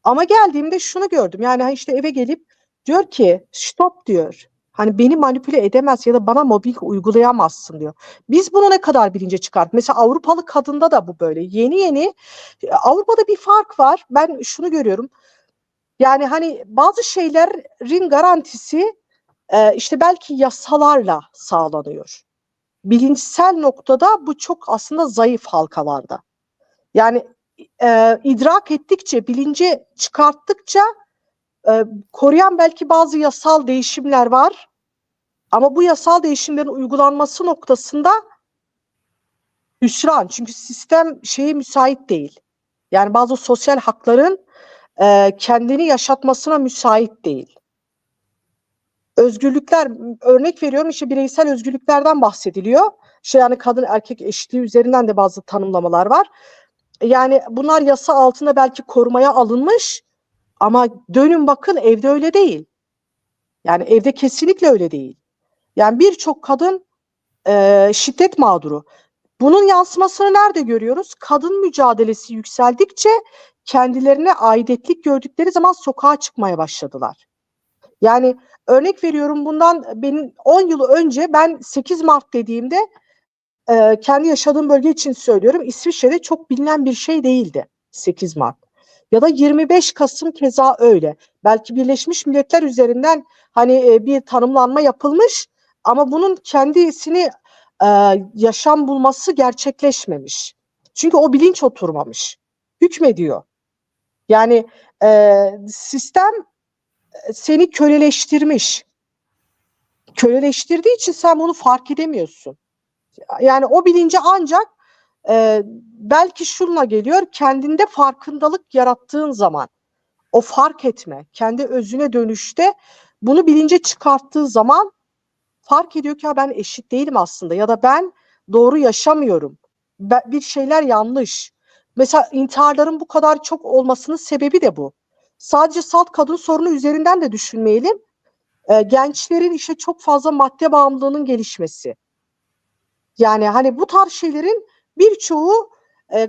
Speaker 3: Ama geldiğimde şunu gördüm. Yani işte eve gelip diyor ki stop diyor. Hani beni manipüle edemez ya da bana mobbing uygulayamazsın diyor. Biz bunu ne kadar bilince çıkarttık. Mesela Avrupalı kadında da bu böyle. Yeni yeni Avrupa'da bir fark var. Ben şunu görüyorum. Yani hani bazı şeylerin garantisi işte belki yasalarla sağlanıyor. Bilinçsel noktada bu çok aslında zayıf halkalarda. Yani idrak ettikçe, bilince çıkarttıkça koruyan belki bazı yasal değişimler var. Ama bu yasal değişimlerin uygulanması noktasında hüsran. Çünkü sistem şeye müsait değil. Yani bazı sosyal hakların kendini yaşatmasına müsait değil. Özgürlükler, örnek veriyorum işte bireysel özgürlüklerden bahsediliyor. Yani kadın erkek eşitliği üzerinden de bazı tanımlamalar var. Yani bunlar yasa altında belki korumaya alınmış ama dönün bakın evde öyle değil. Yani evde kesinlikle öyle değil. Yani birçok kadın şiddet mağduru. Bunun yansımasını nerede görüyoruz? Kadın mücadelesi yükseldikçe kendilerine aidiyetlik gördükleri zaman sokağa çıkmaya başladılar. Yani örnek veriyorum, bundan benim 10 yıl önce ben 8 Mart dediğimde kendi yaşadığım bölge için söylüyorum, İsviçre'de çok bilinen bir şey değildi 8 Mart. Ya da 25 Kasım keza öyle. Belki Birleşmiş Milletler üzerinden hani bir tanımlanma yapılmış ama bunun kendisini e, yaşam bulması gerçekleşmemiş. Çünkü o bilinç oturmamış. Hükmediyor. Yani sistem seni köleleştirmiş. Köleleştirdiği için sen bunu fark edemiyorsun. Yani o bilinci ancak belki şunla geliyor, kendinde farkındalık yarattığın zaman, o fark etme, kendi özüne dönüşte bunu bilince çıkarttığı zaman fark ediyor ki ben eşit değilim aslında, ya da ben doğru yaşamıyorum. Bir şeyler yanlış. Mesela intiharların bu kadar çok olmasının sebebi de bu. Sadece salt kadın sorunu üzerinden de düşünmeyelim. Gençlerin işte çok fazla madde bağımlılığının gelişmesi. Yani hani bu tarz şeylerin birçoğu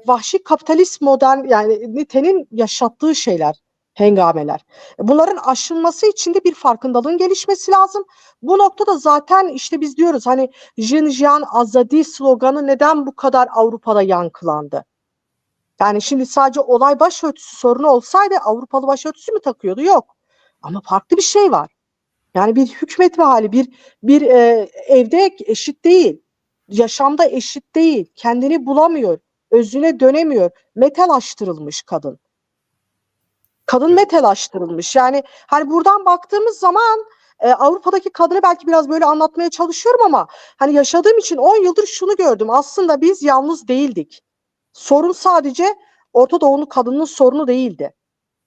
Speaker 3: vahşi kapitalist modern, yani nitenin yaşattığı şeyler, hengameler. Bunların aşılması için de bir farkındalığın gelişmesi lazım. Bu noktada zaten işte biz diyoruz hani Jinjian Azadi sloganı neden bu kadar Avrupa'da yankılandı? Yani şimdi sadece olay başörtüsü sorunu olsaydı Avrupalı başörtüsü mü takıyordu? Yok. Ama farklı bir şey var. Yani bir hükmetme hali, bir evde eşit değil, yaşamda eşit değil, kendini bulamıyor, özüne dönemiyor, metalaştırılmış kadın. Kadın metalaştırılmış. Yani hani buradan baktığımız zaman Avrupa'daki kadını belki biraz böyle anlatmaya çalışıyorum ama hani yaşadığım için 10 yıldır şunu gördüm. Aslında biz yalnız değildik. Sorun sadece Orta Doğu'nun kadının sorunu değildi.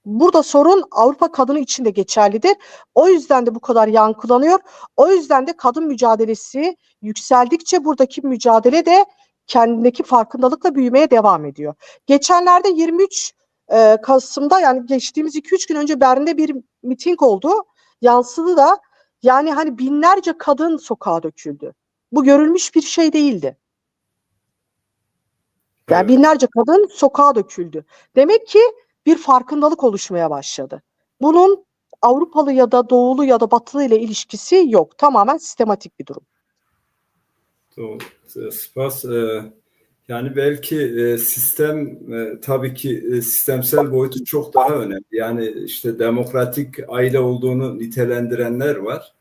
Speaker 3: Burada sorun Avrupa kadını için de geçerlidir. O yüzden de bu kadar yankılanıyor. O yüzden de kadın mücadelesi yükseldikçe buradaki mücadele de kendindeki farkındalıkla büyümeye devam ediyor. Geçenlerde 23 Kasım'da, yani geçtiğimiz 2-3 gün önce Berlin'de bir miting oldu. Yansıdı da, yani hani binlerce kadın sokağa döküldü. Bu görülmüş bir şey değildi. Yani
Speaker 1: Evet.
Speaker 3: binlerce kadın sokağa döküldü. Demek ki bir farkındalık oluşmaya başladı. Bunun Avrupalı ya da Doğulu ya da Batılı ile ilişkisi yok. Tamamen sistematik bir durum.
Speaker 1: Doğru. Spas. Yani belki sistem tabii ki sistemsel boyutu çok daha önemli. Yani işte demokratik aile olduğunu nitelendirenler var.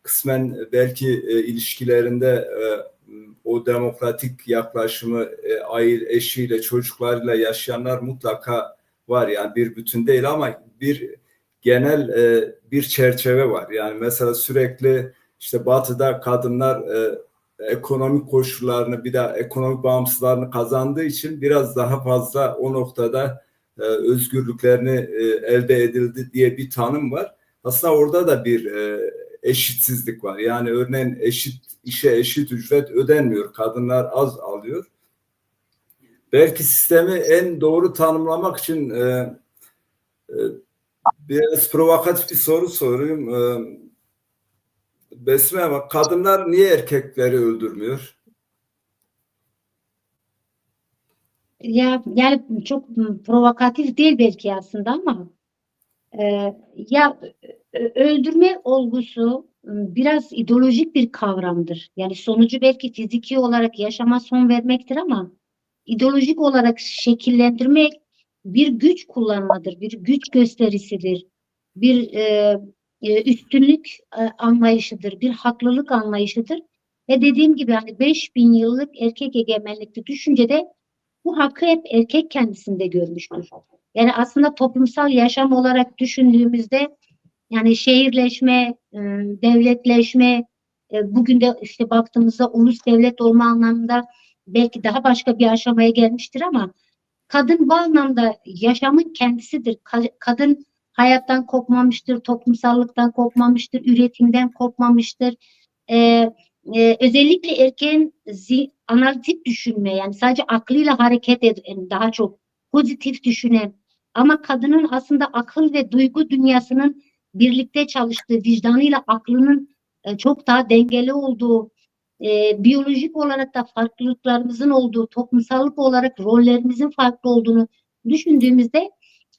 Speaker 1: Kısmen belki ilişkilerinde o demokratik yaklaşımı aile, eşiyle, çocuklarıyla yaşayanlar mutlaka var. Yani bir bütün değil ama bir genel bir çerçeve var. Yani mesela sürekli işte Batı'da kadınlar ekonomik koşullarını, bir daha ekonomik bağımsızlarını kazandığı için biraz daha fazla o noktada özgürlüklerini elde edildi diye bir tanım var. Aslında orada da bir eşitsizlik var. Yani örneğin işe eşit ücret ödenmiyor. Kadınlar az alıyor. Belki sistemi en doğru tanımlamak için biraz provokatif bir soru sorayım. Besme, bak, kadınlar niye erkekleri öldürmüyor?
Speaker 2: Yani çok provokatif değil belki aslında ama e, ya öldürme olgusu biraz ideolojik bir kavramdır. Yani sonucu belki fiziki olarak yaşama son vermektir ama ideolojik olarak şekillendirmek bir güç kullanmadır, bir güç gösterisidir, bir üstünlük anlayışıdır, bir haklılık anlayışıdır. Ve dediğim gibi hani 5000 yıllık erkek egemenlikli düşüncede bu hakkı hep erkek kendisinde görmüştür. Yani aslında toplumsal yaşam olarak düşündüğümüzde yani şehirleşme, devletleşme, bugün de işte baktığımızda ulus devlet olma anlamında belki daha başka bir aşamaya gelmiştir ama kadın bu anlamda yaşamın kendisidir. Kadın hayattan kopmamıştır, toplumsallıktan kopmamıştır, üretimden kopmamıştır. Ee, Özellikle erkeğin analitik düşünme, yani sadece aklıyla hareket eden, daha çok pozitif düşünen ama kadının aslında akıl ve duygu dünyasının birlikte çalıştığı, vicdanıyla aklının çok daha dengeli olduğu, biyolojik olarak da farklılıklarımızın olduğu, toplumsallık olarak rollerimizin farklı olduğunu düşündüğümüzde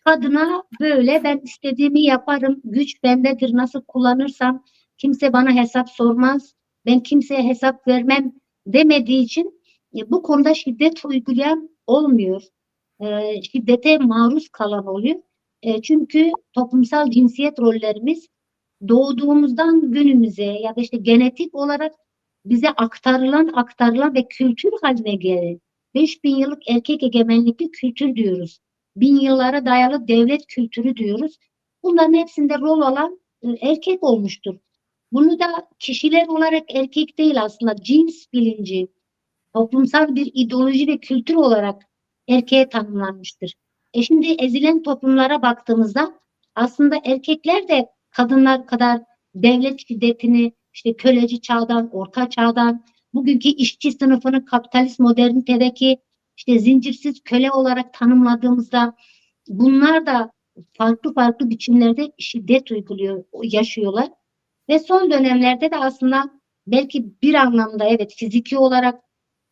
Speaker 2: kadına böyle ben istediğimi yaparım, güç bendedir, nasıl kullanırsam kimse bana hesap sormaz, ben kimseye hesap vermem demediği için bu konuda şiddet uygulayan olmuyor. Şiddete maruz kalan oluyor. Çünkü toplumsal cinsiyet rollerimiz doğduğumuzdan günümüze ya da işte genetik olarak bize aktarılan ve kültür haline gelen 5000 yıllık erkek egemenlikli kültür diyoruz. 1000 yıllara dayalı devlet kültürü diyoruz. Bunların hepsinde rol alan erkek olmuştur. Bunu da kişiler olarak erkek değil, aslında cins bilinci, toplumsal bir ideoloji ve kültür olarak erkeğe tanımlanmıştır. Şimdi ezilen toplumlara baktığımızda aslında erkekler de kadınlar kadar devlet şiddetini işte köleci çağdan, orta çağdan, bugünkü işçi sınıfını kapitalist modernitedeki işte zincirsiz köle olarak tanımladığımızda bunlar da farklı farklı biçimlerde şiddet uyguluyor, yaşıyorlar. Ve son dönemlerde de aslında belki bir anlamda evet fiziki olarak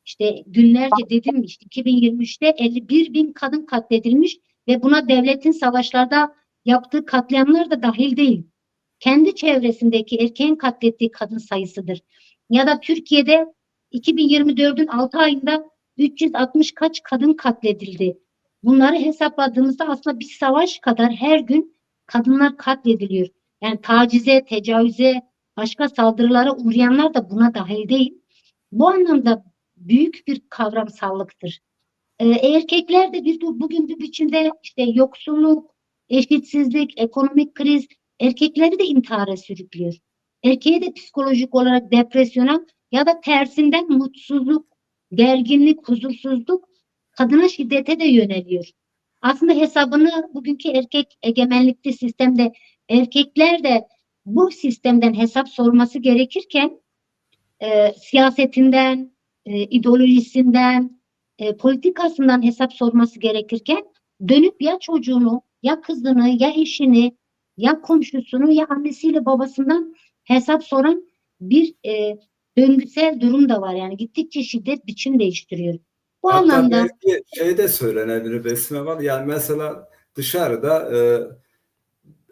Speaker 2: işte günlerce dedim işte 2023'te 51 bin kadın katledilmiş ve buna devletin savaşlarda yaptığı katliamlar da dahil değil. Kendi çevresindeki erkeğin katlettiği kadın sayısıdır. Ya da Türkiye'de 2024'ün 6 ayında 360 kaç kadın katledildi. Bunları hesapladığımızda aslında bir savaş kadar her gün kadınlar katlediliyor. Yani tacize, tecavüze, başka saldırılara uğrayanlar da buna dahil değil. Bu anlamda büyük bir kavramsallıktır. Erkekler de bugün bir biçimde işte yoksulluk, eşitsizlik, ekonomik kriz erkekleri de intihara sürüklüyor. Erkeğe de psikolojik olarak depresyona ya da tersinden mutsuzluk, gerginlik, huzursuzluk kadına şiddete de yöneliyor. Aslında hesabını bugünkü erkek egemenlikli sistemde erkekler de bu sistemden hesap sorması gerekirken siyasetinden, ideolojisinden, politikasından hesap sorması gerekirken dönüp ya çocuğunu, ya kızını, ya eşini, ya komşusunu, ya annesiyle babasından hesap soran bir döngüsel durum da var. Yani gittikçe şiddet biçim değiştiriyor. Bu
Speaker 1: Hatta
Speaker 2: anlamda
Speaker 1: belki şey de söylenebilir Besme var. Yani mesela dışarıda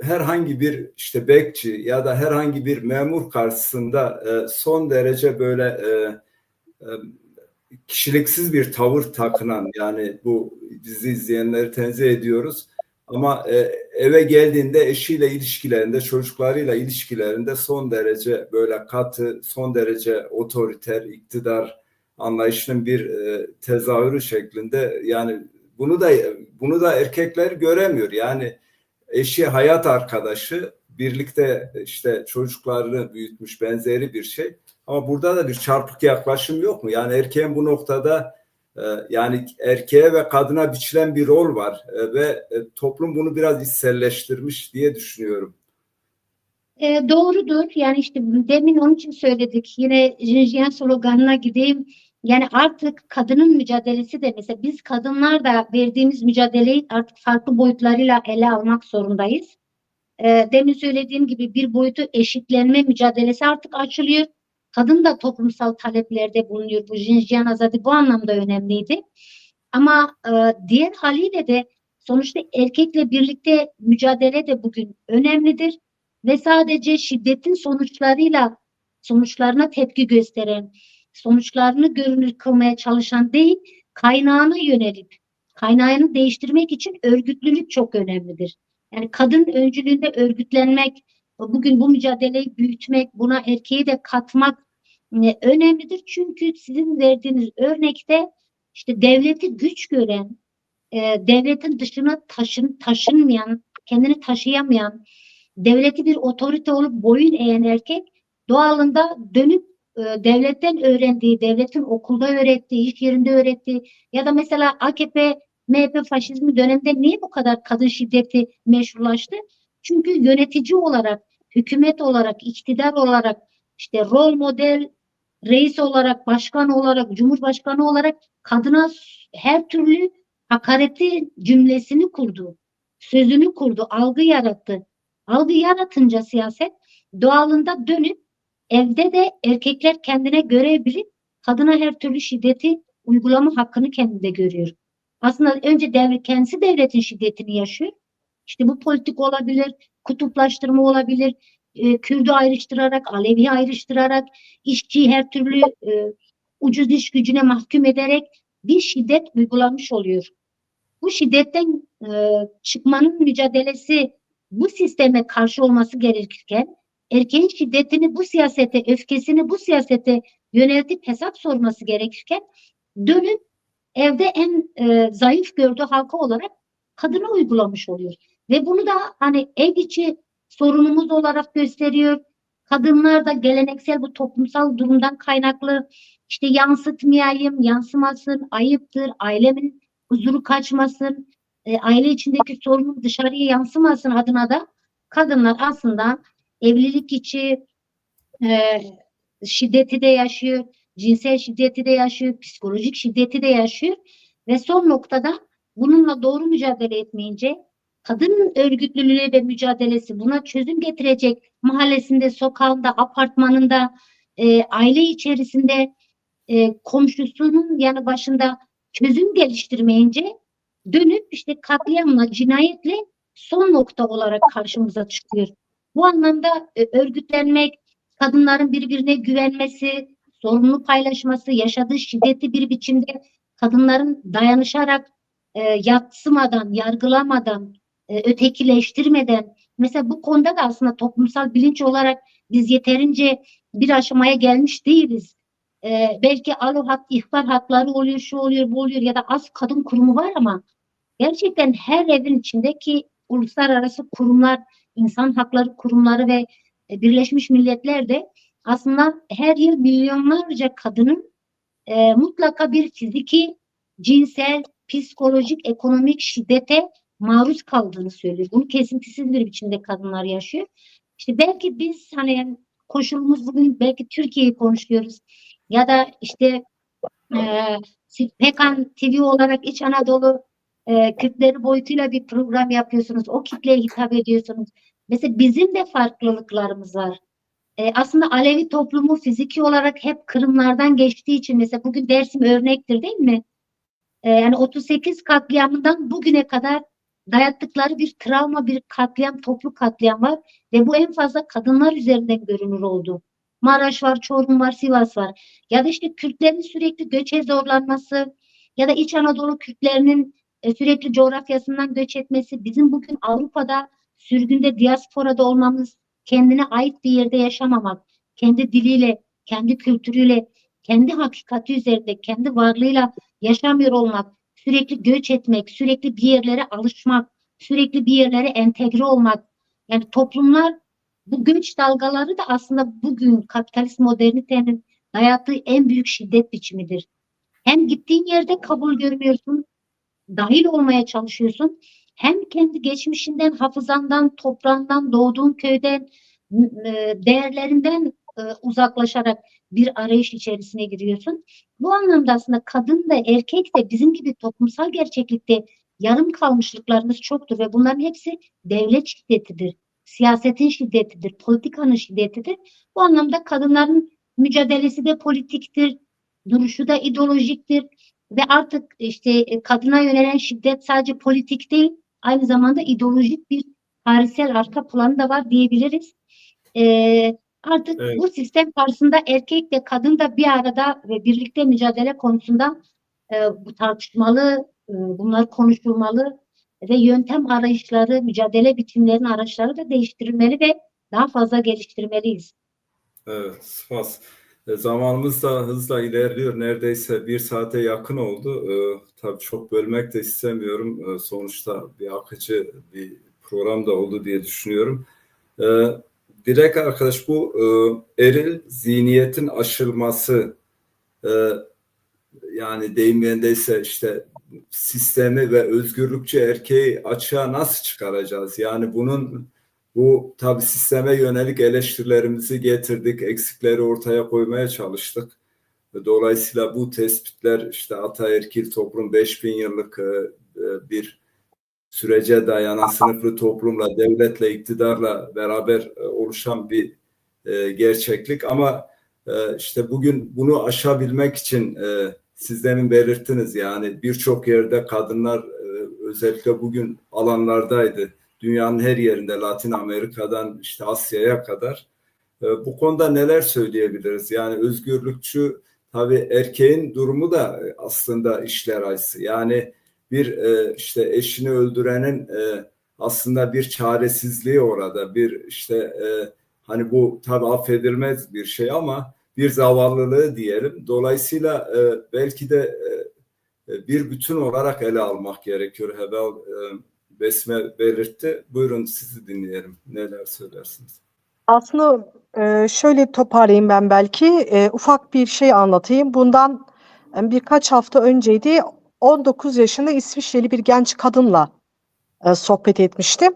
Speaker 1: herhangi bir işte bekçi ya da herhangi bir memur karşısında son derece böyle e, kişiliksiz bir tavır takınan, yani bu dizi izleyenleri tenzih ediyoruz. Ama eve geldiğinde eşiyle ilişkilerinde, çocuklarıyla ilişkilerinde son derece böyle katı, son derece otoriter, iktidar anlayışının bir tezahürü şeklinde. Yani bunu da erkekler göremiyor. Yani eşi, hayat arkadaşı, birlikte işte çocuklarını büyütmüş, benzeri bir şey. Ama burada da bir çarpık yaklaşım yok mu? Yani erkeğin bu noktada yani erkeğe ve kadına biçilen bir rol var ve toplum bunu biraz içselleştirmiş diye düşünüyorum.
Speaker 2: Doğrudur. Yani işte demin onun için söyledik. Yine Jinjiyan sloganına gideyim. Yani artık kadının mücadelesi de mesela biz kadınlar da verdiğimiz mücadeleyi artık farklı boyutlarıyla ele almak zorundayız. Demin söylediğim gibi bir boyutu eşitlenme mücadelesi artık açılıyor. Kadın da toplumsal taleplerde bulunuyor. Bu Jinjiyan Azadi bu anlamda önemliydi. Ama diğer haliyle de sonuçta erkekle birlikte mücadele de bugün önemlidir. Ve sadece şiddetin sonuçlarına tepki gösteren, sonuçlarını görünür kılmaya çalışan değil, kaynağına yönelip, kaynağını değiştirmek için örgütlülük çok önemlidir. Yani kadın öncülüğünde örgütlenmek, bugün bu mücadeleyi büyütmek, buna erkeği de katmak önemlidir. Çünkü sizin verdiğiniz örnekte işte devleti güç gören, devletin dışına taşınmayan, kendini taşıyamayan, devleti bir otorite olup boyun eğen erkek doğalında dönüp devletten öğrendiği, devletin okulda öğrettiği, iş yerinde öğrettiği ya da mesela AKP, MHP faşizmi döneminde niye bu kadar kadın şiddeti meşrulaştı? Çünkü yönetici olarak, hükümet olarak, iktidar olarak, işte rol model, reis olarak, başkan olarak, cumhurbaşkanı olarak kadına her türlü hakareti cümlesini kurdu, sözünü kurdu, algı yarattı. Algı yaratınca siyaset doğalında dönüp evde de erkekler kendine görev bilip kadına her türlü şiddeti uygulama hakkını kendinde görüyor. Aslında önce kendisi devletin şiddetini yaşıyor. İşte bu politik olabilir, kutuplaştırma olabilir, Kürt'ü ayrıştırarak, Alevi'yi ayrıştırarak, işçiyi her türlü ucuz iş gücüne mahkum ederek bir şiddet uygulamış oluyor. Bu şiddetten çıkmanın mücadelesi bu sisteme karşı olması gerekirken erkeğin şiddetini bu siyasete, öfkesini bu siyasete yöneltip hesap sorması gerekirken dönüp evde en zayıf gördüğü halka olarak kadına uygulamış oluyor. Ve bunu da hani ev içi sorunumuz olarak gösteriyor. Kadınlar da geleneksel bu toplumsal durumdan kaynaklı işte yansıtmayayım, yansımasın, ayıptır, ailemin huzuru kaçmasın, aile içindeki sorunun dışarıya yansımasın adına da kadınlar aslında evlilik içi şiddeti de yaşıyor, cinsel şiddeti de yaşıyor, psikolojik şiddeti de yaşıyor ve son noktada bununla doğru mücadele etmeyince kadın örgütlülüğü ve mücadelesi buna çözüm getirecek mahallesinde, sokağında, apartmanında, aile içerisinde komşusunun yanı başında çözüm geliştirmeyince dönüp işte katliamla, cinayetle son nokta olarak karşımıza çıkıyor. Bu anlamda örgütlenmek, kadınların birbirine güvenmesi, sorununu paylaşması, yaşadığı şiddeti bir biçimde kadınların dayanışarak yadsımadan, yargılamadan, ötekileştirmeden, mesela bu konuda da aslında toplumsal bilinç olarak biz yeterince bir aşamaya gelmiş değiliz. Belki alo hak, ihbar hakları oluyor, şu oluyor, bu oluyor ya da az kadın kurumu var ama gerçekten her evin içindeki uluslararası kurumlar, insan hakları kurumları ve Birleşmiş Milletler de aslında her yıl milyonlarca kadının mutlaka bir fiziki, cinsel, psikolojik, ekonomik şiddete maruz kaldığını söylüyor. Bunu kesintisiz bir biçimde kadınlar yaşıyor. İşte belki biz hani koşulumuz bugün belki Türkiye'yi konuşuyoruz ya da işte Pekan TV olarak İç Anadolu Kürtleri boyutuyla bir program yapıyorsunuz. O kitleye hitap ediyorsunuz. Mesela bizim de farklılıklarımız var. Aslında Alevi toplumu fiziki olarak hep kırımlardan geçtiği için mesela bugün Dersim örnektir değil mi? Yani 38 katliamından bugüne kadar dayattıkları bir travma, bir katliam, toplu katliam var ve bu en fazla kadınlar üzerinden görünür oldu. Maraş var, Çorum var, Sivas var. Ya da işte Kürtlerin sürekli göçe zorlanması ya da İç Anadolu Kürtlerinin sürekli coğrafyasından göç etmesi, bizim bugün Avrupa'da sürgünde, diasporada olmamız, kendine ait bir yerde yaşamamak, kendi diliyle, kendi kültürüyle, kendi hakikati üzerinde, kendi varlığıyla yaşamıyor olmak, sürekli göç etmek, sürekli bir yerlere alışmak, sürekli bir yerlere entegre olmak. Yani toplumlar bu göç dalgaları da aslında bugün kapitalist modernitenin dayattığı en büyük şiddet biçimidir. Hem gittiğin yerde kabul görmüyorsun, dahil olmaya çalışıyorsun. Hem kendi geçmişinden, hafızandan, toprağından, doğduğun köyden, değerlerinden uzaklaşarak bir arayış içerisine giriyorsun. Bu anlamda aslında kadın da erkek de bizim gibi toplumsal gerçeklikte yarım kalmışlıklarımız çoktur ve bunların hepsi devlet şiddetidir, siyasetin şiddetidir, politikanın şiddetidir. Bu anlamda kadınların mücadelesi de politiktir, duruşu da ideolojiktir. Ve artık işte kadına yönelen şiddet sadece politik değil, aynı zamanda ideolojik bir tarihsel arka planı da var diyebiliriz. Artık
Speaker 1: Evet.
Speaker 2: bu sistem karşısında erkek de kadın da bir arada ve birlikte mücadele konusunda bu tartışmalı, bunlar konuşulmalı ve yöntem arayışları, mücadele biçimlerinin araçları da değiştirilmeli ve daha fazla geliştirmeliyiz.
Speaker 1: Evet, spas. Zamanımız da hızla ilerliyor. Neredeyse bir saate yakın oldu. Tabii çok bölmek de istemiyorum. Sonuçta bir akıcı bir program da oldu diye düşünüyorum. Direkt arkadaş bu eril zihniyetin aşılması, yani deyim yerindeyse işte sistemi ve özgürlükçü erkeği açığa nasıl çıkaracağız? Yani bu tabii sisteme yönelik eleştirilerimizi getirdik, eksikleri ortaya koymaya çalıştık. Dolayısıyla bu tespitler işte ataerkil toplum 5000 yıllık bir sürece dayanan sınıflı toplumla, devletle, iktidarla beraber oluşan bir gerçeklik. Ama işte bugün bunu aşabilmek için siz demin belirttiniz yani birçok yerde kadınlar özellikle bugün alanlardaydı. dünyanın her yerinde, Latin Amerika'dan işte Asya'ya kadar. Bu konuda neler söyleyebiliriz? Yani özgürlükçü, tabii erkeğin durumu da aslında işler acısı. Yani bir işte eşini öldürenin aslında bir çaresizliği orada, bir işte hani bu tabii affedilmez bir şey ama bir zavallılığı diyelim. Dolayısıyla belki de bir bütün olarak ele almak gerekiyor. Hebel Besme belirtti. Buyurun sizi dinleyelim. Neler söylersiniz?
Speaker 3: Aslında şöyle toparlayayım ben belki. Ufak bir şey anlatayım. Bundan birkaç hafta önceydi. 19 yaşında İsviçreli bir genç kadınla sohbet etmiştim.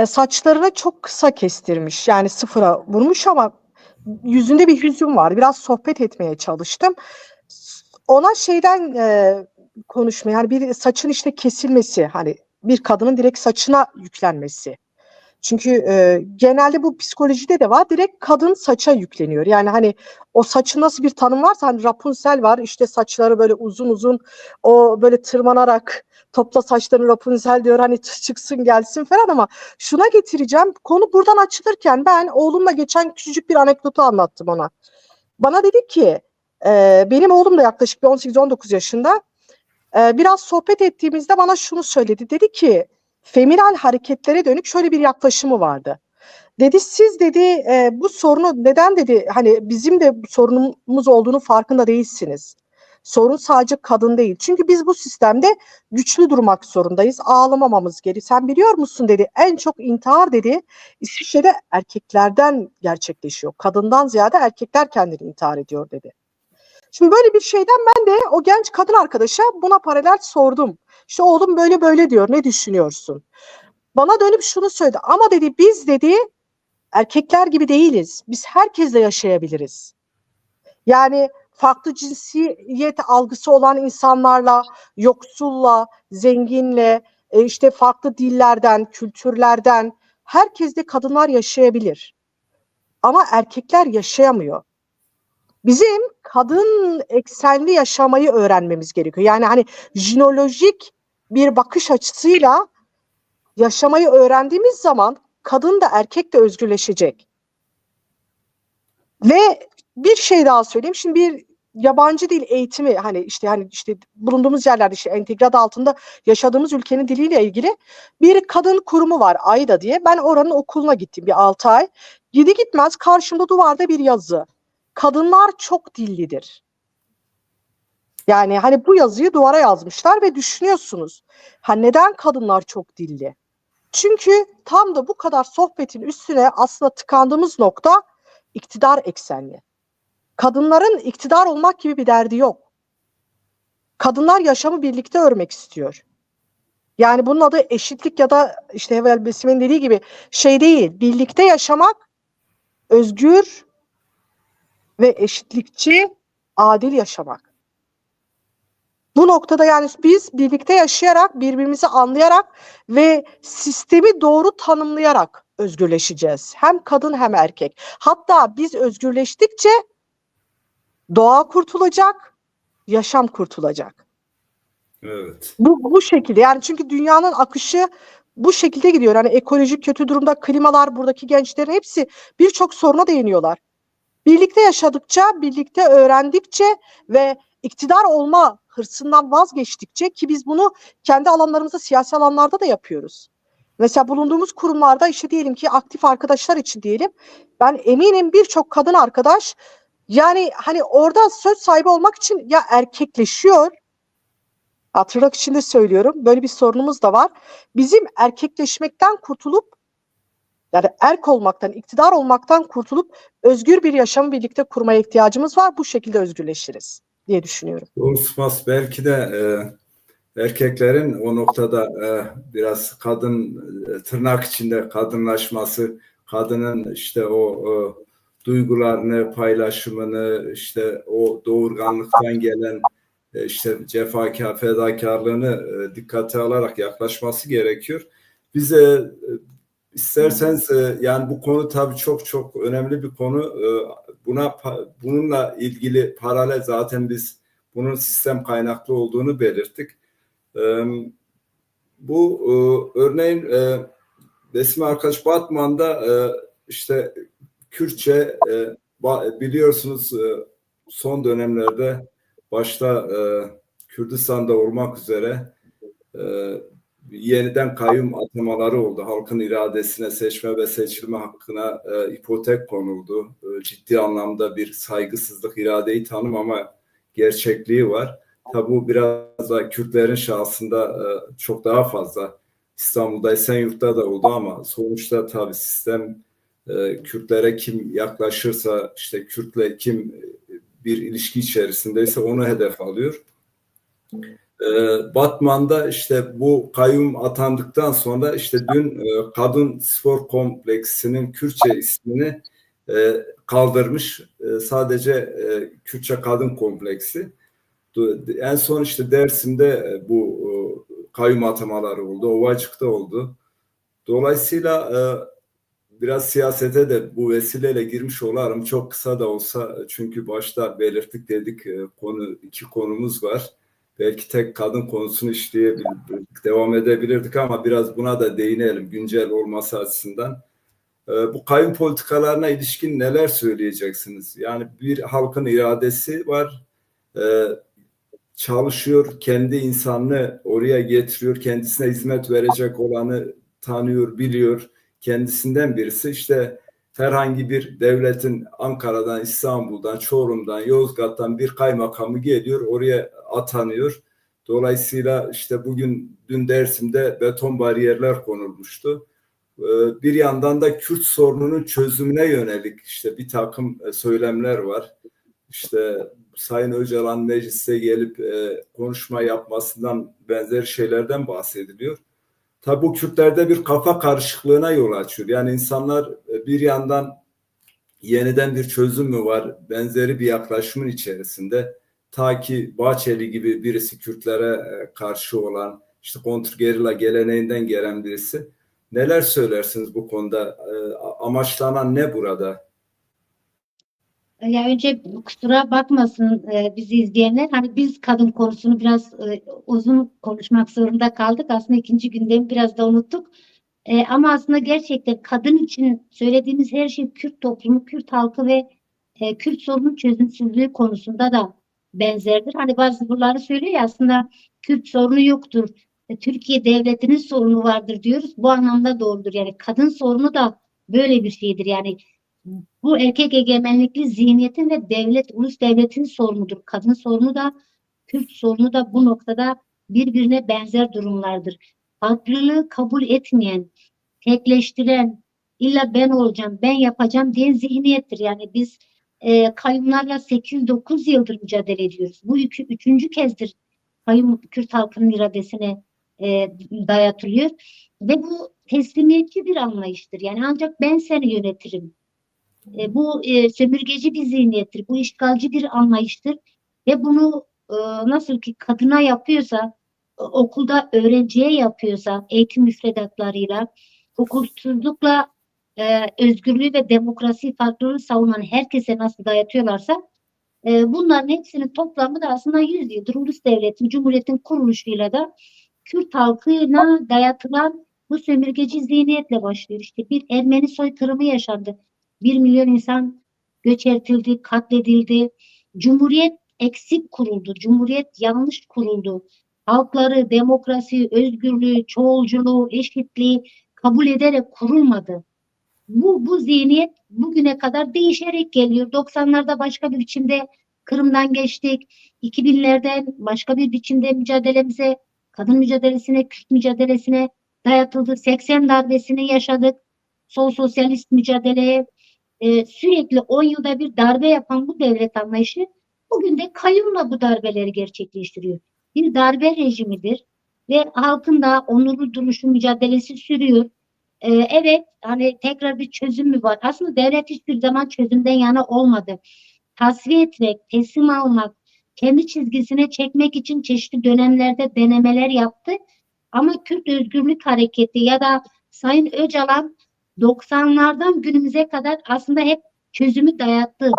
Speaker 3: Saçlarını çok kısa kestirmiş. Yani sıfıra vurmuş ama yüzünde bir hüzün var. Biraz sohbet etmeye çalıştım. Ona şeyden konuşmaya, yani bir saçın işte kesilmesi, hani bir kadının direkt saçına yüklenmesi. Çünkü genelde bu psikolojide de var. Direkt kadın saça yükleniyor. Yani hani o saçın nasıl bir tanım varsa, hani Rapunzel var. İşte saçları böyle uzun uzun, o böyle tırmanarak topla saçlarını Rapunzel diyor. Hani çıksın gelsin falan, ama şuna getireceğim. Konu buradan açılırken ben oğlumla geçen küçücük bir anekdotu anlattım ona. Bana dedi ki benim oğlum da yaklaşık bir 18-19 yaşında. Biraz sohbet ettiğimizde bana şunu söyledi. Dedi ki feminal hareketlere dönük şöyle bir yaklaşımı vardı. Dedi siz dedi bu sorunu neden dedi, hani bizim de sorunumuz olduğunu farkında değilsiniz. Sorun sadece kadın değil. Çünkü biz bu sistemde güçlü durmak zorundayız. Ağlamamamız gerekiyor. Sen biliyor musun dedi, en çok intihar dedi İsviçre'de erkeklerden gerçekleşiyor. Kadından ziyade erkekler kendini intihar ediyor dedi. Şimdi böyle bir şeyden ben de o genç kadın arkadaşa buna paralel sordum. İşte oğlum böyle böyle diyor, ne düşünüyorsun? Bana dönüp şunu söyledi. Ama dedi biz dedi erkekler gibi değiliz. Biz herkesle yaşayabiliriz. Yani farklı cinsiyet algısı olan insanlarla, yoksulla, zenginle, işte farklı dillerden, kültürlerden herkesle kadınlar yaşayabilir. Ama erkekler yaşayamıyor. Bizim kadın eksenli yaşamayı öğrenmemiz gerekiyor. Yani hani jinolojik bir bakış açısıyla yaşamayı öğrendiğimiz zaman kadın da erkek de özgürleşecek. Ve bir şey daha söyleyeyim. Şimdi bir yabancı dil eğitimi, hani işte bulunduğumuz yerlerde işte entegrat altında yaşadığımız ülkenin diliyle ilgili bir kadın kurumu var, AYDA diye. Ben oranın okuluna gittim bir 6 ay. Gidi gitmez karşımda duvarda bir yazı. Kadınlar çok dillidir. Yani hani bu yazıyı duvara yazmışlar ve düşünüyorsunuz. Ha, neden kadınlar çok dilli? Çünkü tam da bu kadar sohbetin üstüne aslında tıkandığımız nokta iktidar eksenli. Kadınların iktidar olmak gibi bir derdi yok. Kadınlar yaşamı birlikte örmek istiyor. Yani bunun adı eşitlik ya da işte evvel Besim'in dediği gibi şey değil. Birlikte yaşamak, özgür ve eşitlikçi, adil yaşamak. Bu noktada yani biz birlikte yaşayarak, birbirimizi anlayarak ve sistemi doğru tanımlayarak özgürleşeceğiz. Hem kadın hem erkek. Hatta biz özgürleştikçe doğa kurtulacak, yaşam kurtulacak.
Speaker 1: Evet.
Speaker 3: Bu şekilde, yani çünkü dünyanın akışı bu şekilde gidiyor. Hani ekolojik kötü durumda, klimalar, buradaki gençlerin hepsi birçok soruna değiniyorlar. Birlikte yaşadıkça, birlikte öğrendikçe ve iktidar olma hırsından vazgeçtikçe, ki biz bunu kendi alanlarımızda, siyasi alanlarda da yapıyoruz. Mesela bulunduğumuz kurumlarda işte diyelim ki aktif arkadaşlar için diyelim, ben eminim birçok kadın arkadaş yani hani orada söz sahibi olmak için ya erkekleşiyor, tırnak içinde söylüyorum, böyle bir sorunumuz da var. Bizim erkekleşmekten kurtulup, yani erk olmaktan, iktidar olmaktan kurtulup özgür bir yaşamı birlikte kurmaya ihtiyacımız var. Bu şekilde özgürleşiriz diye düşünüyorum.
Speaker 1: Doğrusu belki de erkeklerin o noktada biraz kadın tırnak içinde kadınlaşması, kadının işte o duygularını, paylaşımını, işte o doğurganlıktan gelen işte cefakar, fedakarlığını dikkate alarak yaklaşması gerekiyor. Bize isterseniz yani bu konu tabii çok çok önemli bir konu. Bununla ilgili paralel zaten biz bunun sistem kaynaklı olduğunu belirttik. Bu örneğin Besim arkadaş Batman'da işte Kürtçe biliyorsunuz son dönemlerde başta Kürdistan'da olmak üzere e, yeniden kayyum atamaları oldu. Halkın iradesine, seçme ve seçilme hakkına ipotek konuldu. Ciddi anlamda bir saygısızlık, iradeyi tanımama gerçekliği var. Tabi bu biraz da Kürtlerin şahsında çok daha fazla. İstanbul'da, Esenyurt'ta da oldu ama sonuçta tabi sistem Kürtlere kim yaklaşırsa, işte Kürtle kim bir ilişki içerisindeyse onu hedef alıyor. Batman'da işte bu kayyum atandıktan sonra işte dün kadın spor kompleksinin Kürtçe ismini kaldırmış. Sadece Kürtçe kadın kompleksi. En son işte Dersim'de bu kayyum atamaları oldu. Ovacık'ta oldu. Dolayısıyla biraz siyasete de bu vesileyle girmiş olarım. Çok kısa da olsa çünkü başta belirttik dedik iki konumuz var. Belki tek kadın konusunu işleyebilirdik, devam edebilirdik ama biraz buna da değinelim güncel olması açısından. Bu kayyum politikalarına ilişkin neler söyleyeceksiniz? Yani bir halkın iradesi var, çalışıyor, kendi insanını oraya getiriyor, kendisine hizmet verecek olanı tanıyor, biliyor. Kendisinden birisi işte herhangi bir devletin Ankara'dan, İstanbul'dan, Çorum'dan, Yozgat'tan bir kaymakamı geliyor, oraya atanıyor. Dolayısıyla işte dün Dersim'de beton bariyerler konulmuştu. Bir yandan da Kürt sorununun çözümüne yönelik işte bir takım söylemler var. İşte Sayın Öcalan meclise gelip konuşma yapmasından benzer şeylerden bahsediliyor. Tabi bu Kürtlerde bir kafa karışıklığına yol açıyor. Yani insanlar bir yandan yeniden bir çözüm mü var benzeri bir yaklaşımın içerisinde. Ta ki Bahçeli gibi birisi Kürtlere karşı olan işte kontrgerilla geleneğinden gelen birisi. Neler söylersiniz bu konuda? Amaçlanan ne burada?
Speaker 2: Ya önce kusura bakmasın bizi izleyenler. Hani biz kadın konusunu biraz uzun konuşmak zorunda kaldık. Aslında ikinci gündemi biraz da unuttuk. Ama aslında gerçekten kadın için söylediğimiz her şey Kürt toplumu, Kürt halkı ve Kürt sorunun çözümsüzlüğü konusunda da benzerdir. Hani bazıları söylüyor ya aslında Kürt sorunu yoktur. Türkiye devletinin sorunu vardır diyoruz. Bu anlamda doğrudur. Yani kadın sorunu da böyle bir şeydir. Yani bu erkek egemenlikli zihniyetin ve ulus devletin sorunudur. Kadın sorunu da, Kürt sorunu da bu noktada birbirine benzer durumlardır. Farklılığı kabul etmeyen, tekleştiren, illa ben olacağım, ben yapacağım diye zihniyettir. Yani biz kayyumlarla 8-9 yıldır mücadele ediyoruz. Bu üçüncü kezdir kayyum Kürt halkının iradesine dayatılıyor. Ve bu teslimiyetçi bir anlayıştır. Yani ancak ben seni yönetirim. Bu sömürgeci bir zihniyettir. Bu işgalci bir anlayıştır. Ve bunu nasıl ki kadına yapıyorsa, okulda öğrenciye yapıyorsa, eğitim müfredatlarıyla, okulsuzlukla özgürlüğü ve demokrasi farklılığı savunan herkese nasıl dayatıyorlarsa, bunların hepsinin toplamı da aslında 100 yıldır ulus devletin, cumhuriyetin kuruluşuyla da Kürt halkına dayatılan bu sömürgeci zihniyetle başlıyor. İşte bir Ermeni soykırımı yaşandı. 1 milyon insan göç edildi, katledildi. Cumhuriyet eksik kuruldu. Cumhuriyet yanlış kuruldu. Halkları, demokrasi, özgürlüğü, çoğulculuğu, eşitliği kabul ederek kurulmadı. Bu zihniyet bugüne kadar değişerek geliyor. 90'larda başka bir biçimde Kırım'dan geçtik. 2000'lerden başka bir biçimde mücadelemize, kadın mücadelesine, Kürt mücadelesine dayatıldı. 80 darbesini yaşadık. Sol sosyalist mücadeleye sürekli 10 yılda bir darbe yapan bu devlet anlayışı bugün de kayyumla bu darbeleri gerçekleştiriyor. Bir darbe rejimidir ve halkın da onurlu duruşu mücadelesi sürüyor. Evet, hani tekrar bir çözüm mü var? Aslında devlet hiçbir zaman çözümden yana olmadı. Tasfiye etmek, teslim almak, kendi çizgisine çekmek için çeşitli dönemlerde denemeler yaptı. Ama Kürt Özgürlük Hareketi ya da Sayın Öcalan 90'lardan günümüze kadar aslında hep çözümü dayattı.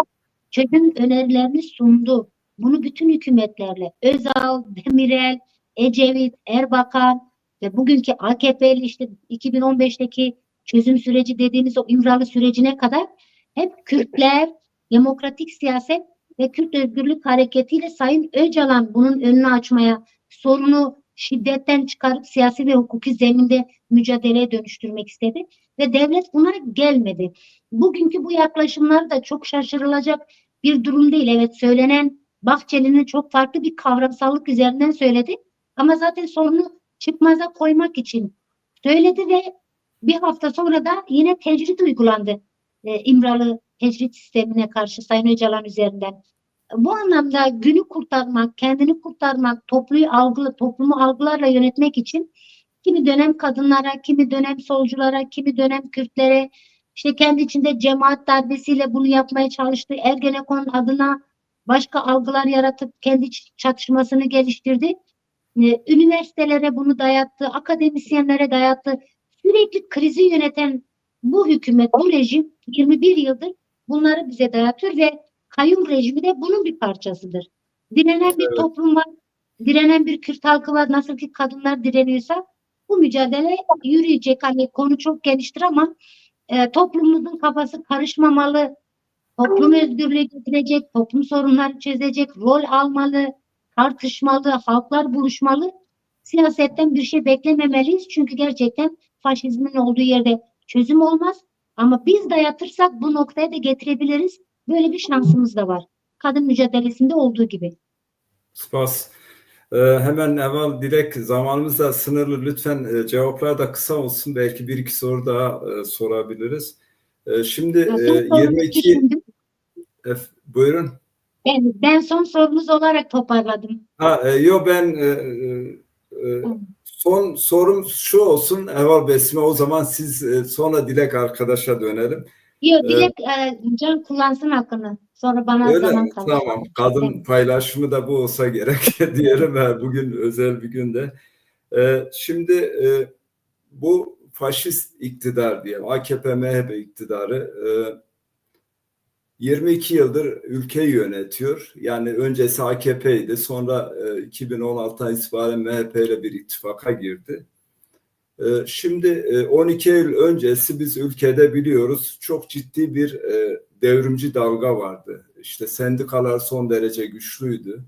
Speaker 2: Çözüm önerilerini sundu. Bunu bütün hükümetlerle, Özal, Demirel, Ecevit, Erbakan ve bugünkü AKP'li işte 2015'teki çözüm süreci dediğimiz o İmralı sürecine kadar hep Kürtler, demokratik siyaset ve Kürt Özgürlük Hareketi'yle Sayın Öcalan bunun önünü açmaya, sorunu şiddetten çıkarıp siyasi ve hukuki zeminde mücadeleye dönüştürmek istedi ve devlet buna gelmedi. Bugünkü bu yaklaşımlar da çok şaşırılacak bir durum değil. Evet, söylenen Bahçeli'nin çok farklı bir kavramsallık üzerinden söyledi ama zaten sorunu çıkmaza koymak için söyledi ve bir hafta sonra da yine tecrit uygulandı. İmralı tecrit sistemine karşı Sayın Öcalan üzerinden. Bu anlamda günü kurtarmak, kendini kurtarmak, toplumu algılarla yönetmek için kimi dönem kadınlara, kimi dönem solculara, kimi dönem Kürtlere, işte kendi içinde cemaat darbesiyle bunu yapmaya çalıştı. Ergenekon adına başka algılar yaratıp kendi çatışmasını geliştirdi. Üniversitelere bunu dayattı, akademisyenlere dayattı. Sürekli krizi yöneten bu hükümet, bu rejim 21 yıldır bunları bize dayatıyor ve kayyum rejimi de bunun bir parçasıdır. Direnen bir toplum var, direnen bir Kürt halkı var. Nasıl ki kadınlar direniyorsa bu mücadele yürüyecek. Hani konu çok geniştir ama toplumumuzun kafası karışmamalı, toplum özgürlüğü getirecek, toplum sorunları çözecek, rol almalı, tartışmalı, halklar buluşmalı. Siyasetten bir şey beklememeliyiz çünkü gerçekten faşizmin olduğu yerde çözüm olmaz. Ama biz dayatırsak bu noktaya da getirebiliriz. Böyle bir şansımız da var. Kadın mücadelesinde olduğu gibi.
Speaker 1: Spas. Hemen evvel direkt zamanımız da sınırlı. Lütfen cevaplar da kısa olsun. Belki bir iki soru daha sorabiliriz. Şimdi 22 buyurun.
Speaker 2: Ben son sorunuz olarak toparladım.
Speaker 1: Yok ben son sorum şu olsun Eval Besime, o zaman siz sonra Dilek arkadaşa dönelim.
Speaker 2: Yok, Dilek Can kullansın hakkını. Sonra bana
Speaker 1: Öyle
Speaker 2: zaman
Speaker 1: mi?
Speaker 2: kalır.
Speaker 1: Tamam. Kadın paylaşımı da bu olsa gerek diyelim. Bugün özel bir günde. Şimdi bu faşist iktidar diye AKP MHP iktidarı 22 yıldır ülkeyi yönetiyor. Yani öncesi AKP'ydi. Sonra 2016'dan itibaren MHP ile bir ittifaka girdi. Şimdi 12 Eylül öncesi biz ülkede biliyoruz çok ciddi bir devrimci dalga vardı. İşte sendikalar son derece güçlüydü.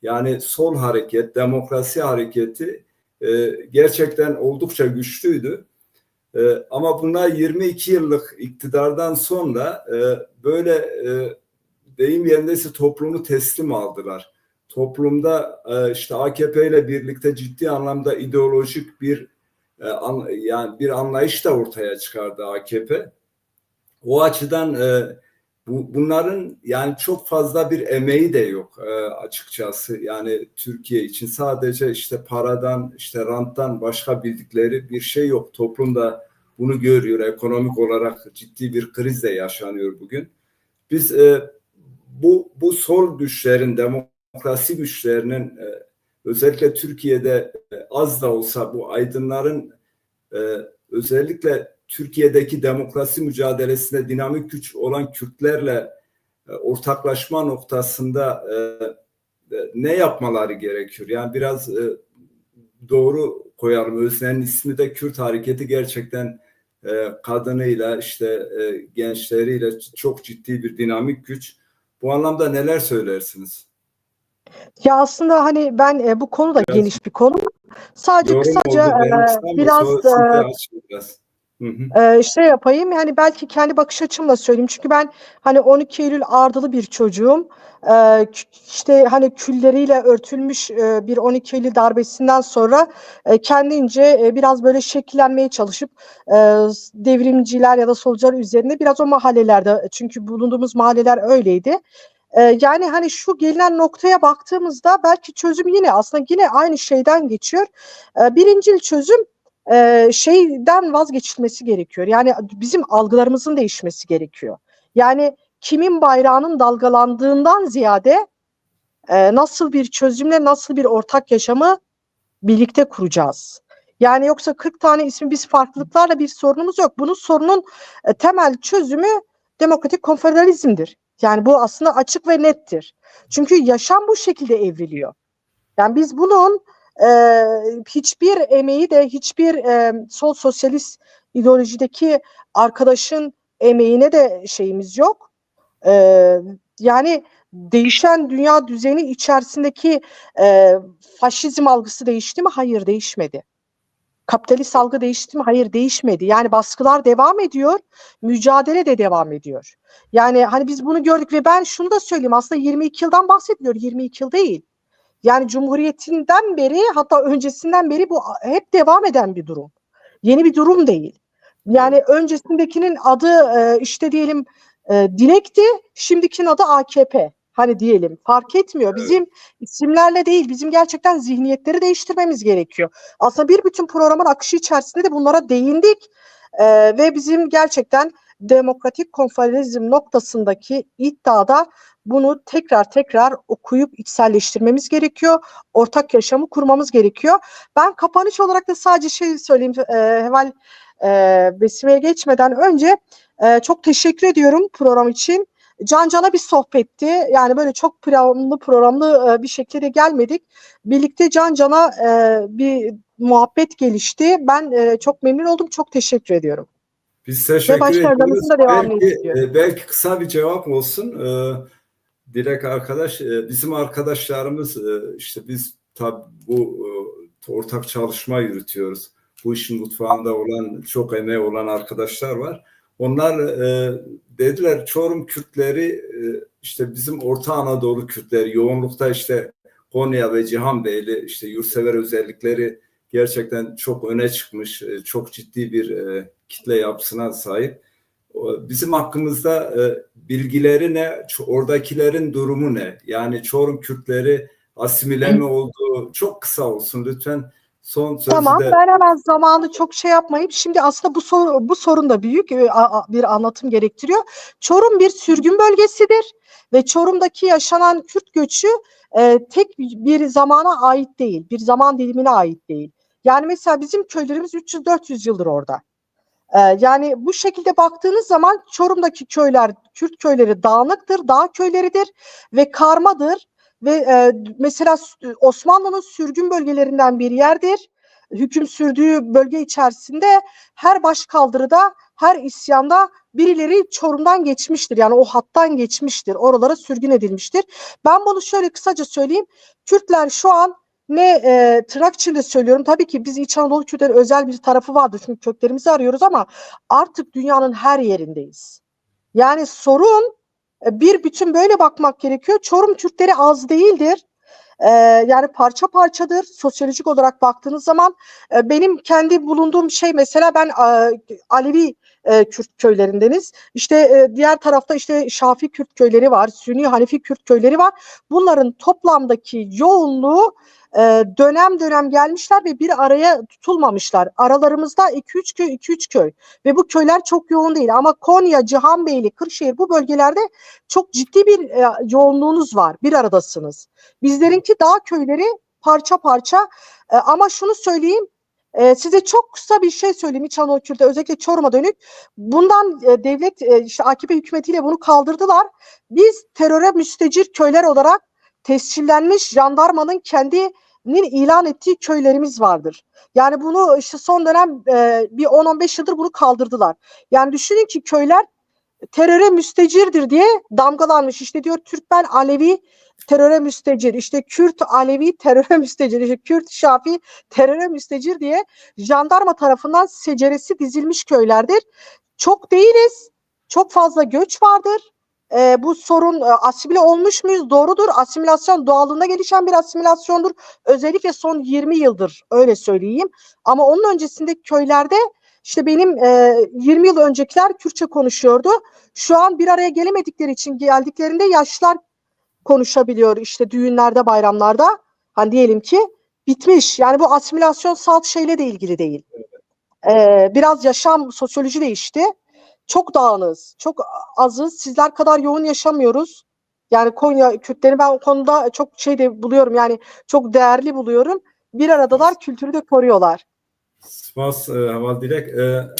Speaker 1: Yani sol hareket, demokrasi hareketi gerçekten oldukça güçlüydü. Ama bunlar 22 yıllık iktidardan sonra böyle deyim yerindeyse toplumu teslim aldılar. Toplumda işte AKP ile birlikte ciddi anlamda ideolojik bir yani bir anlayış da ortaya çıkardı AKP. O açıdan bunların yani çok fazla bir emeği de yok açıkçası. Yani Türkiye için sadece işte paradan, işte ranttan başka bildikleri bir şey yok. Toplumda bunu görüyor. Ekonomik olarak ciddi bir kriz de yaşanıyor bugün. Biz bu sol güçlerin, demokrasi güçlerinin özellikle Türkiye'de az da olsa bu aydınların özellikle Türkiye'deki demokrasi mücadelesinde dinamik güç olan Kürtlerle ortaklaşma noktasında ne yapmaları gerekiyor? Yani biraz doğru koyalım. Özne'nin ismi de Kürt Hareketi gerçekten kadınıyla işte gençleriyle çok ciddi bir dinamik güç. Bu anlamda neler söylersiniz?
Speaker 3: Ya aslında hani ben bu konu da geniş bir konu. Sadece
Speaker 1: Yorum
Speaker 3: kısaca
Speaker 1: oldu,
Speaker 3: biraz şey yapayım. Yani belki kendi bakış açımla söyleyeyim. Çünkü ben hani 12 Eylül ardılı bir çocuğum. İşte hani külleriyle örtülmüş bir 12 Eylül darbesinden sonra kendince biraz böyle şekillenmeye çalışıp devrimciler ya da solcular üzerinde biraz o mahallelerde, çünkü bulunduğumuz mahalleler öyleydi. Yani hani şu gelinen noktaya baktığımızda belki çözüm yine aslında yine aynı şeyden geçiyor. Birincil çözüm şeyden vazgeçilmesi gerekiyor. Yani bizim algılarımızın değişmesi gerekiyor. Yani kimin bayrağının dalgalandığından ziyade nasıl bir çözümle nasıl bir ortak yaşamı birlikte kuracağız. Yani yoksa 40 tane ismi biz farklılıklarla bir sorunumuz yok. Bunun sorunun temel çözümü demokratik konfederalizmdir. Yani bu aslında açık ve nettir. Çünkü yaşam bu şekilde evriliyor. Yani biz bunun hiçbir emeği de hiçbir sol sosyalist ideolojideki arkadaşın emeğine de şeyimiz yok. Yani değişen dünya düzeni içerisindeki faşizm algısı değişti mi? Hayır, değişmedi. Kapitalist algı değişti mi? Hayır, değişmedi. Yani baskılar devam ediyor, mücadele de devam ediyor. Yani hani biz bunu gördük ve ben şunu da söyleyeyim, aslında 22 yıldan bahsediyor, 22 yıl değil. Yani Cumhuriyeti'nden beri, hatta öncesinden beri bu hep devam eden bir durum. Yeni bir durum değil. Yani öncesindekinin adı işte diyelim Dilek'ti, şimdikinin adı AKP. Hani diyelim, fark etmiyor. Bizim isimlerle değil, bizim gerçekten zihniyetleri değiştirmemiz gerekiyor. Aslında bir bütün programın akışı içerisinde de bunlara değindik. Ve bizim gerçekten demokratik konformizm noktasındaki iddiada bunu tekrar tekrar okuyup içselleştirmemiz gerekiyor. Ortak yaşamı kurmamız gerekiyor. Ben kapanış olarak da sadece şey söyleyeyim. Heval Besime'ye geçmeden önce çok teşekkür ediyorum program için. Can Can'a bir sohbetti. Yani böyle çok programlı bir şekilde gelmedik. Birlikte Can Can'a bir muhabbet gelişti. Ben çok memnun oldum. Çok teşekkür ediyorum.
Speaker 1: Biz
Speaker 3: Ve
Speaker 1: teşekkür ediyoruz.
Speaker 3: başkalarınızın da devamını
Speaker 1: Belki,
Speaker 3: istiyorum.
Speaker 1: belki kısa bir cevap olsun. Dilek arkadaş, bizim arkadaşlarımız işte biz tabii bu ortak çalışma yürütüyoruz. Bu işin mutfağında olan, çok emeği olan arkadaşlar var. Onlar dediler Çorum Kürtleri işte bizim Orta Anadolu Kürtleri yoğunlukta işte Konya ve Cihanbeyli işte yurtsever özellikleri gerçekten çok öne çıkmış, çok ciddi bir kitle yapısına sahip. Bizim hakkımızda bilgileri ne, oradakilerin durumu ne? Yani Çorum Kürtleri asimile mi oldu? Çok kısa olsun lütfen. Son sözü
Speaker 3: Tamam,
Speaker 1: de
Speaker 3: ben hemen zamanı çok şey yapmayıp şimdi aslında bu sorun da büyük bir anlatım gerektiriyor. Çorum bir sürgün bölgesidir ve Çorum'daki yaşanan Kürt göçü tek bir zamana ait değil, bir zaman dilimine ait değil. Yani mesela bizim köylerimiz 300-400 yıldır orada. Yani bu şekilde baktığınız zaman Çorum'daki köyler, Kürt köyleri dağınıktır, dağ köyleridir ve karmadır. Ve mesela Osmanlı'nın sürgün bölgelerinden bir yerdir. Hüküm sürdüğü bölge içerisinde her başkaldırıda, her isyanda birileri Çorum'dan geçmiştir. Yani o hattan geçmiştir. Oralara sürgün edilmiştir. Ben bunu şöyle kısaca söyleyeyim. Kürtler şu an tırnak içinde söylüyorum. Tabii ki biz İç Anadolu Kürtleri özel bir tarafı vardır. Çünkü köklerimizi arıyoruz ama artık dünyanın her yerindeyiz. Yani sorun bir bütün böyle bakmak gerekiyor. Çorum Kürtleri az değildir. Yani parça parçadır. Sosyolojik olarak baktığınız zaman benim kendi bulunduğum şey mesela ben Alevi Kürt köylerindeniz. İşte diğer tarafta işte Şafi Kürt köyleri var. Sünni Hanefi Kürt köyleri var. Bunların toplamdaki yoğunluğu dönem dönem gelmişler ve bir araya tutulmamışlar. Aralarımızda 2-3 köy, 2-3 köy ve bu köyler çok yoğun değil ama Konya, Cihanbeyli, Kırşehir bu bölgelerde çok ciddi bir yoğunluğunuz var. Bir aradasınız. Bizlerinki dağ köyleri parça parça ama şunu söyleyeyim size çok kısa bir şey söyleyeyim İç Anadolu Kürt'e özellikle Çorum'a dönük. Bundan devlet işte AKP hükümetiyle bunu kaldırdılar. Biz teröre müstecir köyler olarak tescillenmiş jandarmanın kendinin ilan ettiği köylerimiz vardır. Yani bunu işte son dönem bir 10-15 yıldır bunu kaldırdılar. Yani düşünün ki köyler teröre müstecirdir diye damgalanmış. İşte diyor Türkmen Alevi teröre müstecir, işte Kürt Alevi teröre müstecir, işte Kürt Şafi teröre müstecir diye jandarma tarafından seceresi dizilmiş köylerdir. Çok değiliz, çok fazla göç vardır. Bu sorun asimile olmuş muyuz? Doğrudur. Asimilasyon doğalında gelişen bir asimilasyondur. Özellikle son 20 yıldır öyle söyleyeyim. Ama onun öncesinde köylerde işte benim 20 yıl öncekiler Kürtçe konuşuyordu. Şu an bir araya gelemedikleri için geldiklerinde yaşlılar konuşabiliyor işte düğünlerde, bayramlarda. Hani diyelim ki bitmiş. Yani bu asimilasyon salt şeyle de ilgili değil. Biraz yaşam, sosyoloji değişti. Çok dağınız, çok azız. Sizler kadar yoğun yaşamıyoruz. Yani Konya Kürtleri ben o konuda çok şey de buluyorum. Yani çok değerli buluyorum. Bir aradalar, kültürü de koruyorlar.
Speaker 1: spas hava dilek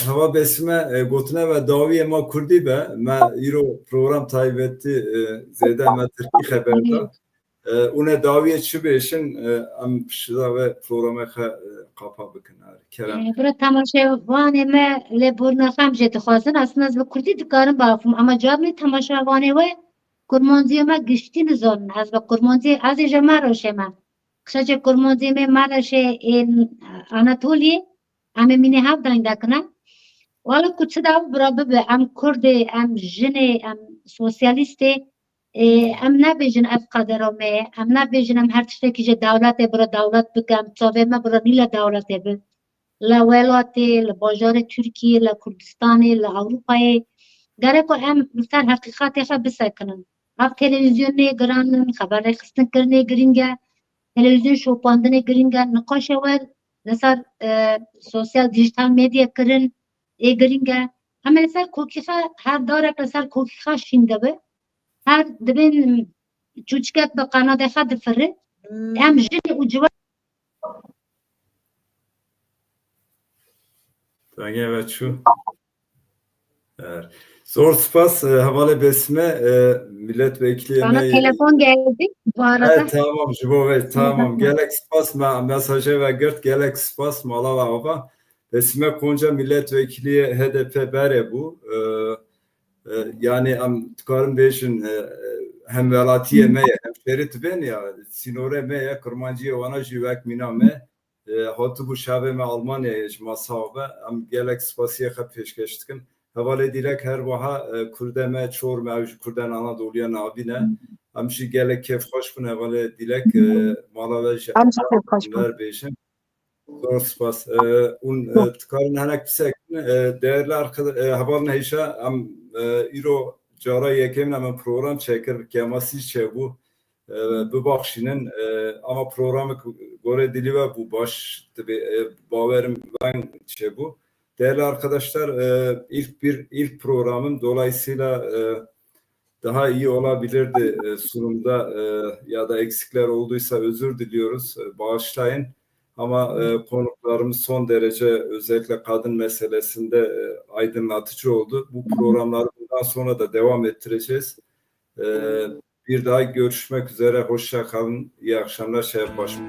Speaker 1: hava besime gotine ve daviye ma kurdi be me iro program taybetti zede me Türkiye haberda Ona davetçi beşin am şida ve programa kapa bakın. Kerem.
Speaker 2: Bura temaşavanê me lê bornexem jê dixwazin aslında ez bi Kurdî dikarim bafim ama cavabê temaşavanê we kurmanziyê me giştî nizanin ez bi kurmanziyê ez ê ji Meroşê me kişacê kurmanziyê me Meroşê ên Anatoliyê em ê mînê hev dayîn dikine wala ku çi dav bira bibe em Kurdê em jinê em sosyalîstê em nebêjin ev qedera me ye em nebêjin em her tiştekî ji dewletê bira dewlet bike em çavê me bira nîla dewletê bi li welatê li bajarê Tirkiyê li Kurdistanê li Ewropayê gerek ku em li ser heqîqetê xwe bisekinin ev televîzyonê giran in xeberrêxistinkirinê giring e televîzyon şopandinê giring e niqaşê we li ser sosyal dijital medya kirin ê giring e em ê li ser kokî xwe her darek li ser kokî xwe şîn dibe her dibên çûçikek bi qenadê xwe difire em jinê û ciwan
Speaker 1: Tange ve şu. Zor spas havale besme milletvekili
Speaker 2: bana
Speaker 1: yemeği.
Speaker 2: telefon geldi bu arada.
Speaker 1: Evet tamam Jibo tamam. Gelek spas mesajı ve gırt gelek spas mala ve ava. Besme konca milletvekili HDP bere bu. Yani am tukarım beşin hem velatiye me hem şerit ben ya sinore me ya kırmancıya wana jivek mina me hatı bu şabe me Almanya'ya masave am gelek spasiye hep peşkeştikin havale dilek her vaha kurdeme çor mevcut kurdan Anadolu'ya nabine am şi gelek kef hoş bun havale dilek malavej ver beşin zor spas un tıkarın hanek pisek değerli arkadaşlar havalın heşa am İro cara yekemin hemen program çekir kemasi çebu bubakşinin ama programı gore dili ve bu baş tabi baverim ben çebu değerli arkadaşlar ilk programım dolayısıyla daha iyi olabilirdi sunumda ya da eksikler olduysa özür diliyoruz bağışlayın. Ama konuklarımız son derece özellikle kadın meselesinde aydınlatıcı oldu. Bu programları bundan sonra da devam ettireceğiz. Bir daha görüşmek üzere. Hoşça kalın. İyi akşamlar. Şeref başım.